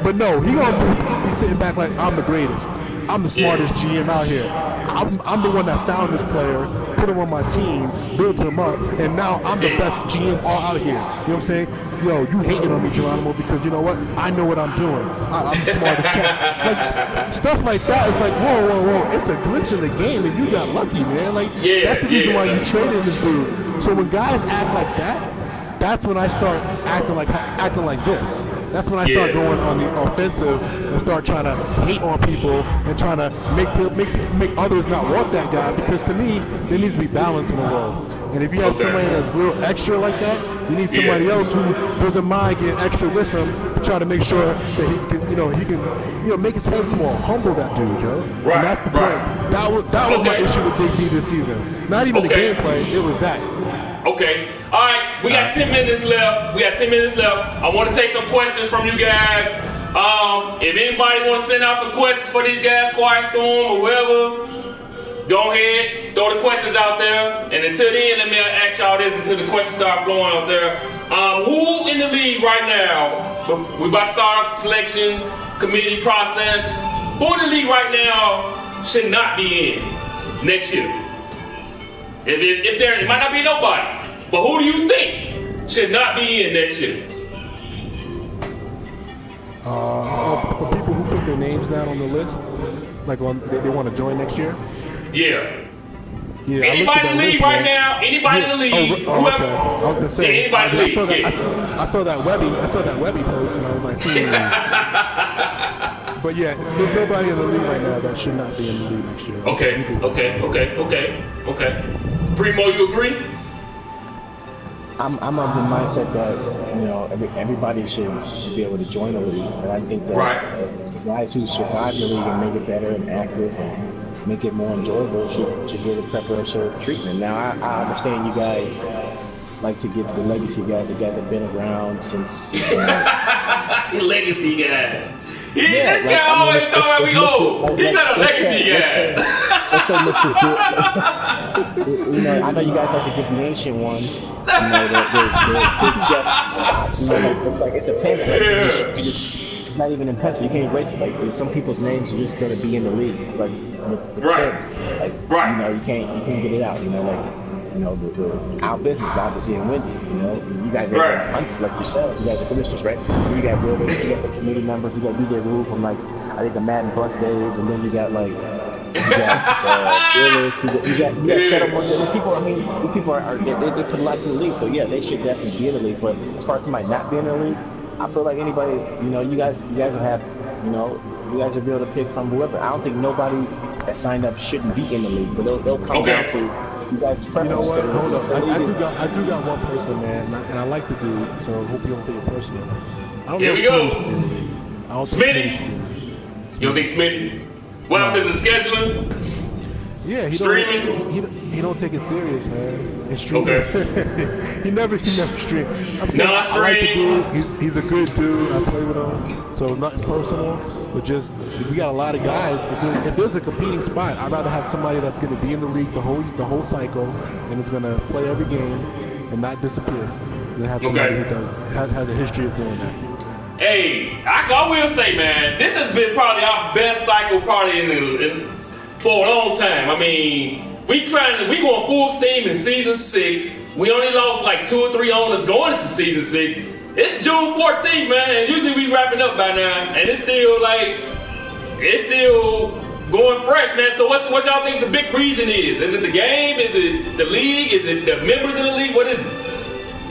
But no, he's sitting back like I'm the greatest. I'm the smartest GM out here. I'm the one that found this player, put him on my team, built him up, and now I'm the best GM all out here. You know what I'm saying? Yo, you hating on me, Geronimo, because you know what? I know what I'm doing. I'm the smartest cat. Like, stuff like that, it's like, whoa. It's a glitch in the game, and you got lucky, man. Like, that's the reason why you traded this dude. So when guys act like that, that's when I start acting like this. That's when I start going on the offensive and start trying to hate on people and trying to make others not want that guy, because to me, there needs to be balance in the world. And if you have somebody that's real extra like that, you need somebody else who doesn't mind getting extra with him to try to make sure that he can make his head small, humble that dude, yo. Right. And that's the point. That was my issue with Big D this season. Not even the gameplay, it was that. Okay. All right. We got 10 minutes left. I want to take some questions from you guys. If anybody wants to send out some questions for these guys, Quiet Storm or whoever, go ahead. throw the questions out there. And until then, let me ask y'all this until the questions start flowing out there. Who in the league right now, we're about to start the selection committee process. Who in the league right now should not be in next year? If there, it might not be nobody, but who do you think should not be in next year? For people who put their names down on the list, like they want to join next year. Yeah. Yeah, anybody in the league right now? Anybody in the league? Whoever. Okay. I was gonna say. Anybody in the league? I saw that Webby post, and I was like, But yeah, there's nobody in the league right now that should not be in the league next year. Okay. Primo, you agree? I'm of the mindset that everybody should be able to join the league, and I think that the guys who survive the league and make it better and active and make it more enjoyable should get a preferential treatment. Now I understand you guys like to give the legacy guys, the guys that've been around since. The legacy guys. This guy always talking about we old. He's not a legacy guy. Let's say I know you guys like to give the ancient ones. They're just it's like it's a pamphlet. It's not even in pencil. You can't erase it. Like some people's names are just gonna be in the league. Like the kid. You can't get it out. Our business obviously in Windy. You guys are hunts like yourselves. You guys are commissioners, right? You got builders, you got the committee members, you got DJ Rule from I think the Madden Plus days, and then you got builders, you got shuttle people. I mean, people they put a lot in the league, so yeah, they should definitely be in the league. But as far as somebody not being in the league, I feel like anybody, you guys will have, you guys will be able to pick from whoever. I don't think nobody that signed up shouldn't be in the league, but they'll come down to you guys' preference. You know what? Hold up. I do got one person, man, and I like the dude, so I hope you don't take it personal. I don't Here know we go. Smitty. You don't think Smitty? What up is the scheduling? Yeah, streaming. He don't take it serious, man. It's streaming. Okay. he never stream. I'm saying, I like the dude. He's a good dude. I play with him, so it's nothing personal. But just we got a lot of guys. If there's a competing spot, I'd rather have somebody that's going to be in the league the whole cycle and is going to play every game and not disappear. Than have somebody who has a history of doing that. Hey, I will say, man, this has been probably our best cycle party for a long time. I mean, we going full steam in season 6. We only lost like 2 or 3 owners going into season 6. It's June 14th, man, and usually we wrapping up by now, and it's still going fresh, man. So what y'all think the big reason is? Is it the game? Is it the league? Is it the members in the league? What is it?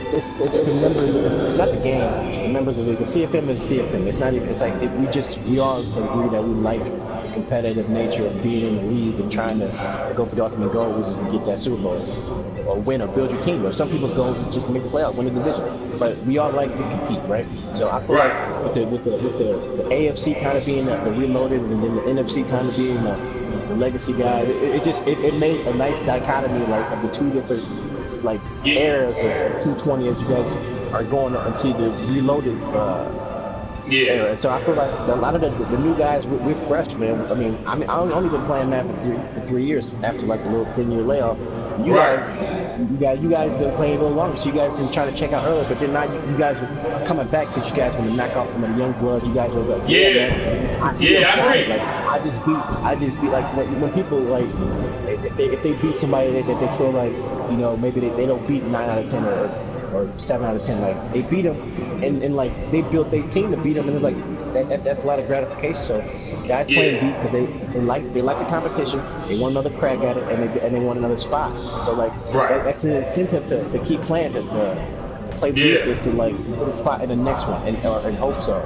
It's the members. It's not the game. It's the members of the league. The CFM is CFM. It's not even. It's like we all agree that we like the competitive nature of being in the league and trying to go for the ultimate goal, which is to get that Super Bowl or win or build your team. Or some people's goal is just to make the playoff, win the division. But we all like to compete, right? So I feel like with the AFC kind of being the reloaded and then the NFC kind of being the legacy guys, it made a nice dichotomy of the two different eras of 220 as you guys are going into the reloaded era. And so I feel like a lot of the new guys, we're fresh, man. I mean, I've only been playing that for 3 years after a little 10-year layoff. You guys been playing a little longer, so you guys been trying to check out earlier. But then now you guys are coming back because you guys want to knock off some of the young bloods. You guys are like, man, I agree. I just beat when people if they beat somebody that they feel like maybe they don't beat 9 out of 10 or 7 out of 10. They beat them and they built their team to beat them, and it's that's a lot of gratification. So guys playing deep because they like the competition. They want another crack at it, and they want another spot. So that's an incentive to keep playing. To play deep is to put a spot in the next one and hope so.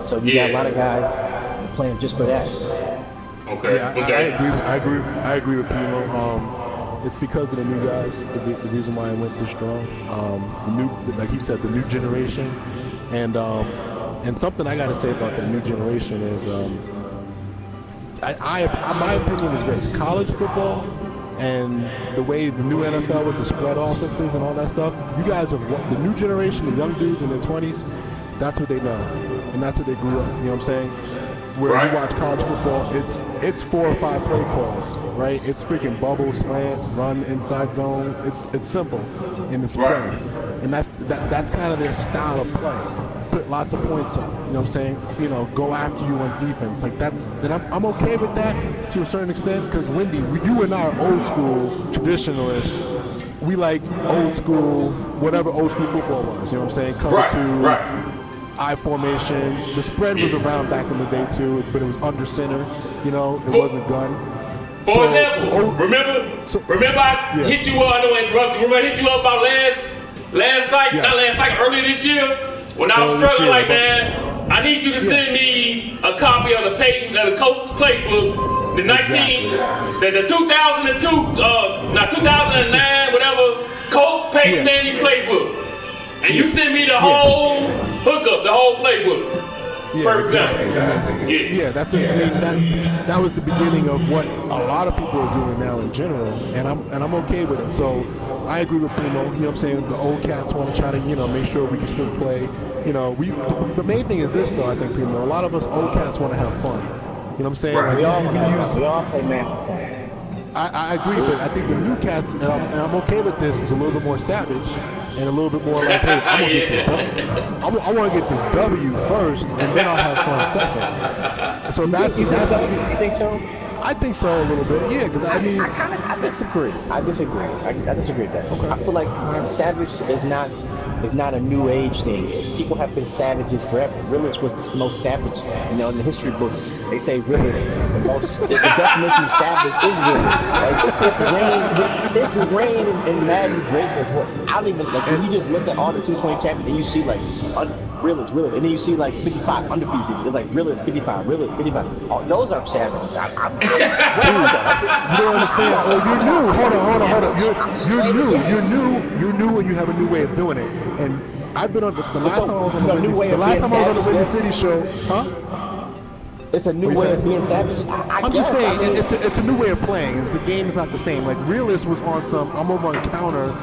So you got a lot of guys playing just for that. Okay. Yeah, I agree with Pino. It's because of the new guys. The reason why I went this strong. The new, like he said, the new generation, and something I got to say about the new generation is, my opinion is this: college football and the way the new NFL with the spread offenses and all that stuff. You guys are the new generation, the young dudes in their 20s. That's what they know, and that's what they grew up. You know what I'm saying? Where you watch college football, it's 4 or 5 play calls, right? It's freaking bubble, slant, run, inside zone. It's simple, and it's play, and that's kind of their style of play. Put lots of points up, you know what I'm saying? You know, go after you on defense. Like I'm okay with that to a certain extent, because Wendy, you and I are old school traditionalists. We like old school, whatever old school football was, you know what I'm saying? Cover 2, I formation. The spread was around back in the day too, but it was under center, you know, it wasn't gun. For example, remember I hit you up, I don't want to interrupt you, remember I hit you up about last cycle, not last cycle, earlier this year? When I was struggling like that, I need you to send me a copy of the Colts playbook, the 2002, 2009, whatever, Colts Peyton Manning playbook. And you send me the whole hookup, the whole playbook. For example. Yeah, that's that was the beginning of what a lot of people are doing now in general, and I'm okay with it. So I agree with Primo. You know what I'm saying? The old cats want to try to make sure we can still play. You know, the main thing is this though. I think Primo. A lot of us old cats want to have fun. You know what I'm saying? Like, we all play man for fun. I agree, but I think the new cats, and I'm okay with this, is a little bit more savage and a little bit more like, hey, I want to get this W first, and then I'll have fun second. So You think so? I think so a little bit, yeah, because I disagree. I disagree with that. Okay. I feel like savage is not a new age thing. People have been savages forever. Realist was the most savage. You know, in the history books, they say realist. The definition of savage is realist. Like, it's rain and Madden greatness. I don't even like. When you just look at all the 220 champions, and you see like realist, and then you see like 55 undefeated. It's like realist 55, realist 55. Oh, those are savages. You don't understand. Oh, you're new. Hold on. You're new, and you have a new way of doing it. And I've been on the last time I was on the Windy City show, huh? It's a new way of being savage. I'm just saying, it's a new way of playing. The game is not the same. Like Realist was on some, I'm gonna run counter,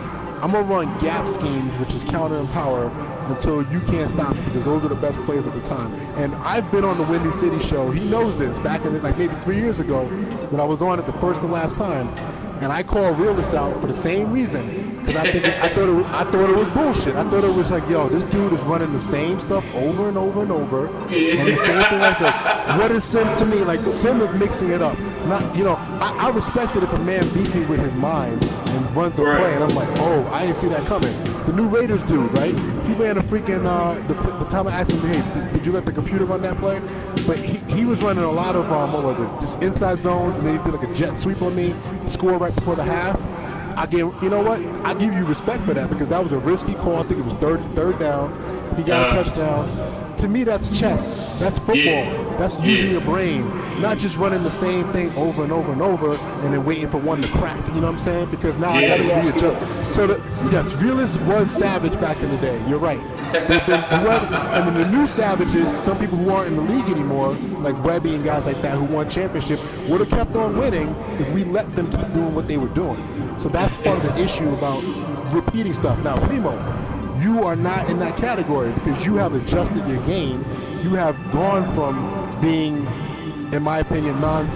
I'm gonna run gap schemes, which is counter and power, until you can't stop it, because those are the best players at the time. And I've been on the Windy City show. He knows this. Back in like maybe 3 years ago, when I was on it the first and last time, and I called Realist out for the same reason. Because I thought it was bullshit. I thought it was like, yo, this dude is running the same stuff over and over and over. And the same thing I said, what is Sim to me? Like, Sim is mixing it up. Not, I respect it if a man beats me with his mind and runs a play, and I'm like, oh, I didn't see that coming. The new Raiders dude, right? He ran a freaking, the time I asked him, hey, did you let the computer run that play? But he was running a lot of, what was it, just inside zones, and then he did like a jet sweep on me, score right before the half. You know what? I give you respect for that, because that was a risky call. I think it was third down. He got a touchdown. To me, that's chess. That's football. That's using your brain, not just running the same thing over and over and over, and then waiting for one to crack. You know what I'm saying? Because now I got to readjust. So yes, Realist was savage back in the day. You're right. And then the new savages, some people who aren't in the league anymore, like Webby and guys like that who won championship, would have kept on winning if we let them keep doing what they were doing. So that's part of the issue about repeating stuff. Now, Primo, you are not in that category, because you have adjusted your game. You have gone from being, in my opinion, not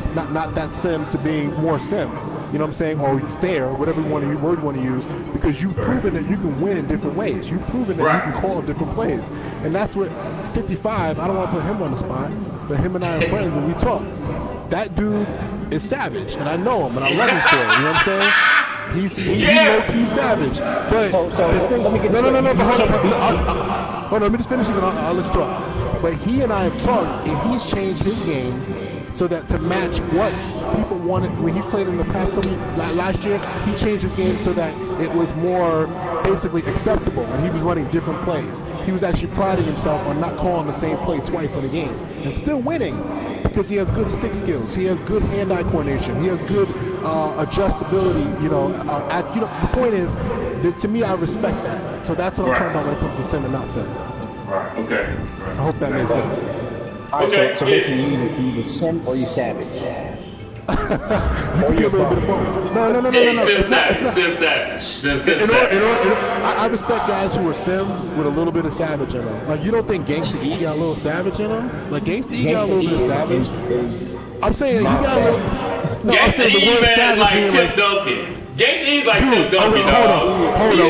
that sim to being more sim. You know what I'm saying? Or fair, whatever word you want to use, because you've proven that you can win in different ways. You've proven that you can call different plays. And that's what 55, I don't want to put him on the spot, but him and I are friends and we talk. That dude is savage, and I know him, and I love him for it. You know what I'm saying? He's low-key savage. But hold on, let me just finish this and I'll let you talk. But he and I have talked, and he's changed his game so that to match what people wanted when he's played in the past couple last year. He changed his game so that it was more basically acceptable, and he was running different plays. He was actually priding himself on not calling the same play twice in a game and still winning, because he has good stick skills, he has good hand-eye coordination, he has good adjustability. The point is that to me, I respect that. So that's what I'm talking about when it comes to sim and not sim. Right. Okay. I hope that makes sense. So basically, you either sim or you savage. You could be a little bit of both. No. Hey, Sim Savage. I respect guys who are Sims with a little bit of Savage in them. Like, you don't think Gangsta E got a little Savage in him? Like, Gangsta E got a little bit of Savage. I'm saying he got a little. No, I'm saying the word Savage like Tip Duncan. Gangsta E's like Tip Duncan, Hold on.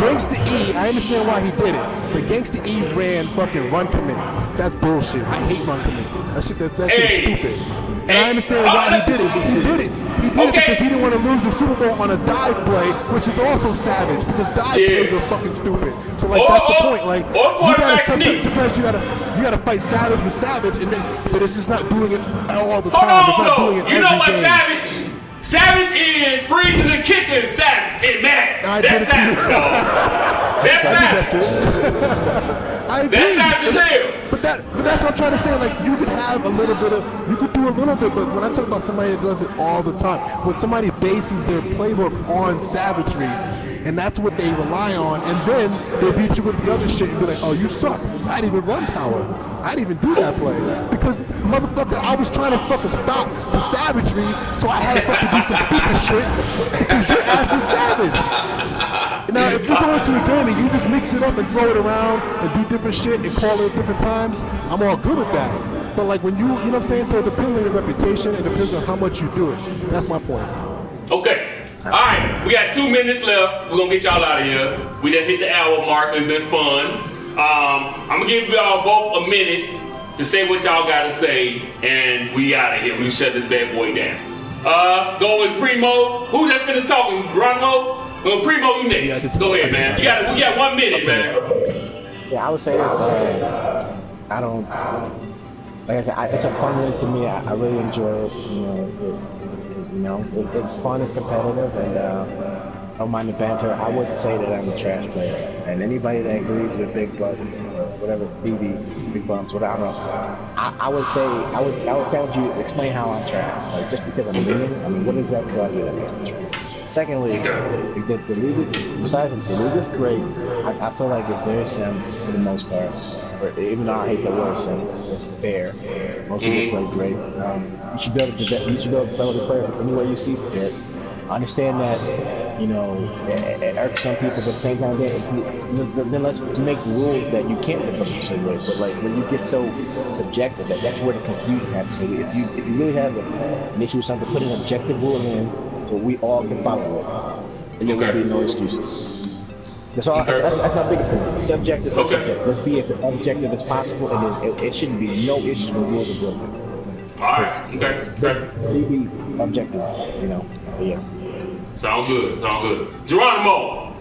Gangsta E, I understand why he did it. But Gangsta E ran fucking run committee. That's bullshit. I hate run committee. That shit is stupid. And I understand why he did it. He did it because he didn't want to lose the Super Bowl on a dive play, which is also savage because dive plays are fucking stupid. So like that's the point. Like you gotta fight savage with savage, and then but it's just not doing it all the time. It's not doing it every game. You know what Savage is freezing the kicker is savage in Madden. That's savage, dog. That's savage. I agree. That's savage as hell. But that's what I'm trying to say. Like you could have a little bit of, you could do a little bit, but when I talk about somebody that does it all the time, when somebody bases their playbook on savagery, and that's what they rely on, and then they beat you with the other shit and be like, oh, you suck. I didn't even run power. I didn't even do that play. Because, motherfucker, I was trying to fucking stop the savagery, so I had to fucking do some stupid shit because your ass is savage. Now, if you go into a game and you just mix it up and throw it around and do different shit and call it at different times, I'm all good with that. But, like, when you know what I'm saying? So it depends on your reputation. It depends on how much you do it. That's my point. Okay. All right, we got 2 minutes left. We're gonna get y'all out of here. We done hit the hour mark. It's been fun. I'm gonna give y'all both a minute to say what y'all gotta say, and we out of here. We shut this bad boy down. Go with Primo. Who just finished talking? Geronimo? Well, Primo, you next. Yeah, go ahead, man. We got 1 minute, man. Yeah, I would say this. I don't. Like I said, it's a fun league to me. I really enjoy it. It's fun, it's competitive, and I don't mind the banter. I would say that I'm a trash player, and anybody that agrees with big butts, whatever it's BB, big bumps, whatever, I don't know. I would say I would challenge you to explain how I'm trash. Like just because I'm winning, I mean, what exactly do I do that makes me trash? Secondly, the league, besides the league is great, I feel like it's very sim for the most part. Even though I hate the word sim, it's fair. Most people play great. You should be able to play with the player any way you see fit. I understand that, it irks some people, but at the same time, then let's make rules that you can't live up to a certain way. But like when you get so subjective, that's where the confusion happens. So if you really have an issue with something, put an objective rule in so we all can follow it, and there will be no excuses. That's all. That's my biggest thing. Subjective. Subjective. Let's be as objective as possible, and it shouldn't be no issues with rules of broken. All right. Okay. Be objective. Yeah. Sound good. Geronimo. All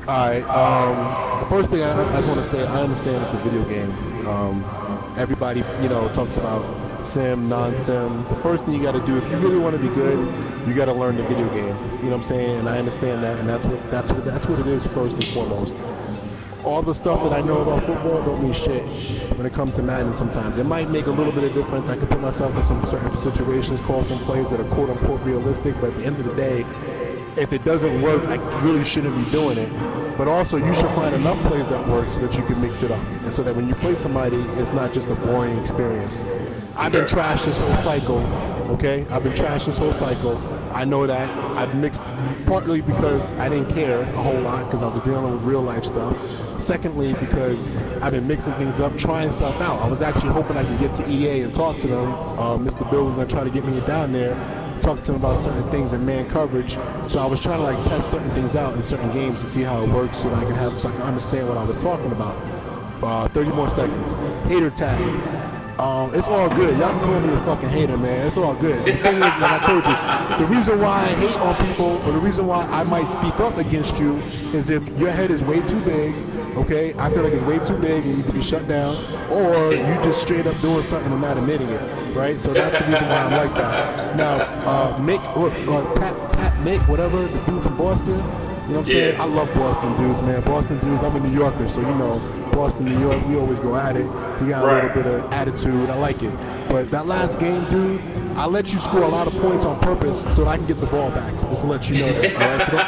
right. The first thing I just want to say, I understand it's a video game. Everybody, talks about sim, non-sim. The first thing you got to do, if you really want to be good, you got to learn the video game. You know what I'm saying? And I understand that, and that's what it is first and foremost. All the stuff that I know about football don't mean shit when it comes to Madden sometimes. It might make a little bit of difference. I could put myself in some certain situations, call some plays that are quote-unquote realistic, but at the end of the day, if it doesn't work, I really shouldn't be doing it. But also, you should find enough plays that work so that you can mix it up. And so that when you play somebody, it's not just a boring experience. I've been trashed this whole cycle, okay? I've been trashed this whole cycle. I know that. I've mixed partly because I didn't care a whole lot because I was dealing with real life stuff. Secondly, because I've been mixing things up, trying stuff out. I was actually hoping I could get to EA and talk to them. Mr. Bill was going to try to get me down there, talk to them about certain things in man coverage. So I was trying to test certain things out in certain games to see how it works so that I can understand what I was talking about. 30 more seconds. Hater tag. It's all good. Y'all can call me a fucking hater, man. It's all good. The thing is, like I told you, the reason why I hate on people, or the reason why I might speak up against you, is if your head is way too big, okay? I feel like it's way too big and you can be shut down, or you just straight up doing something and not admitting it, right? So that's the reason why I'm like that. Now, Pat Mick, whatever, the dude from Boston, you know what I'm saying? I love Boston dudes, man. Boston dudes, I'm a New Yorker, so Boston, New York, we always go at it. We got a little bit of attitude. I like it. But that last game, dude, I let you score a lot of points on purpose so that I can get the ball back. Just to let you know that. All right? So don't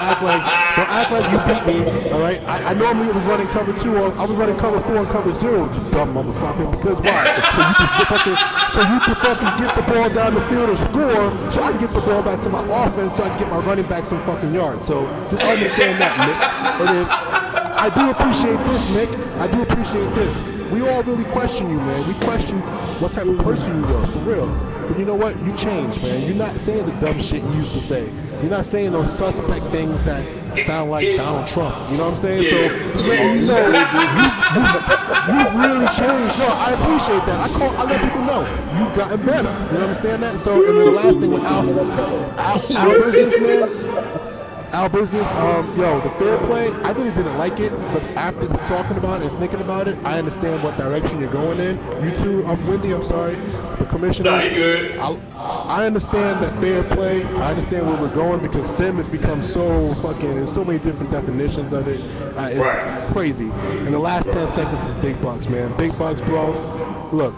act like you beat me. All right? I normally was running cover 2 or I was running cover 4 and cover 0. You dumb motherfucker. Because why? So you can fucking get the ball down the field and score, so I can get the ball back to my offense, so I can get my running back some fucking yards. So just understand that, Nick. And then I do appreciate this, Nick. I do appreciate this. We all really question you, man. We question what type of person you were, for real. But you know what? You changed, man. You're not saying the dumb shit you used to say. You're not saying those suspect things that sound like Donald Trump. You know what I'm saying? So just letting you know, you've really changed. No, I appreciate that. I let people know you've gotten better. You understand that? So, and then the last thing with Al Business, man. Al Business, yo, the fair play, I really didn't like it, but after talking about it and thinking about it, I understand what direction you're going in. You too, Windy, I'm sorry, the commissioner. No, you're good. I understand that fair play, I understand where we're going because sim has become so fucking, there's so many different definitions of it. It's crazy. And the last 10 seconds is big bucks, man. Big bucks, bro. Look,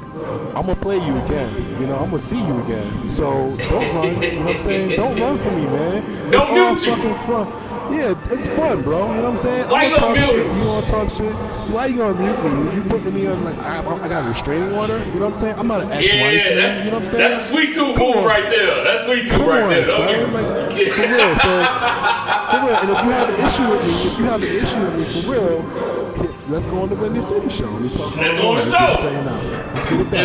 I'm gonna play you again. You know, I'm gonna see you again. So don't run. You know what I'm saying? Don't run from me, man. Don't mute you. Fucking fun. Yeah, it's fun, bro. You know what I'm saying? Why you gonna mute me? You wanna talk shit? Why you gonna mute me? You putting me on like I got a restraining order? You know what I'm saying? I'm not an ex-wife. Yeah, You know what I'm saying? That's a sweet tooth move right there. That's sweet tooth right there. Son. Like, for real. So for real. And if you have an issue with me, for real, let's go on the Windy City show. Let's go on the show. Let's get it done.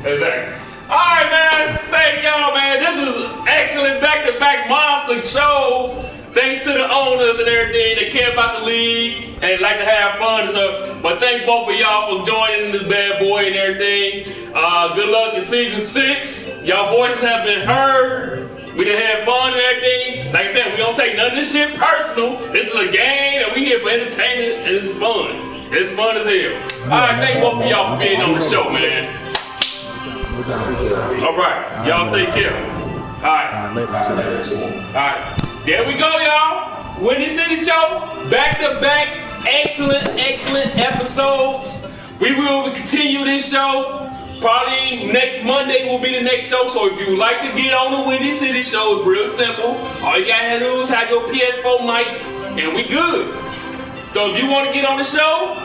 Exactly. All right, man. Thank y'all, man. This is excellent back-to-back monster shows. Thanks to the owners and everything that care about the league and like to have fun and stuff. But thank both of y'all for joining this bad boy and everything. Good luck in season 6. Y'all voices have been heard. We done had fun and everything. Like I said, we don't take none of this shit personal. This is a game and we here for entertainment and it's fun. It's fun as hell. All right, thank both of y'all for being on the show, man. All right, y'all take care. All right. All right. There we go, y'all. Windy City Show, back-to-back, excellent episodes. We will continue this show. Probably next Monday will be the next show. So if you would like to get on the Windy City Show, it's real simple. All you gotta do is have your PS4 mic, and we good. So if you want to get on the show,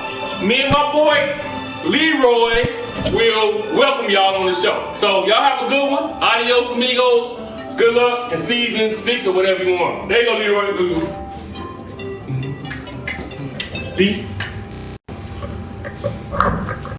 me and my boy Leroy will welcome y'all on the show. So y'all have a good one. Adios, amigos. Good luck in season 6 or whatever you want. There you go, Leroy. Beat.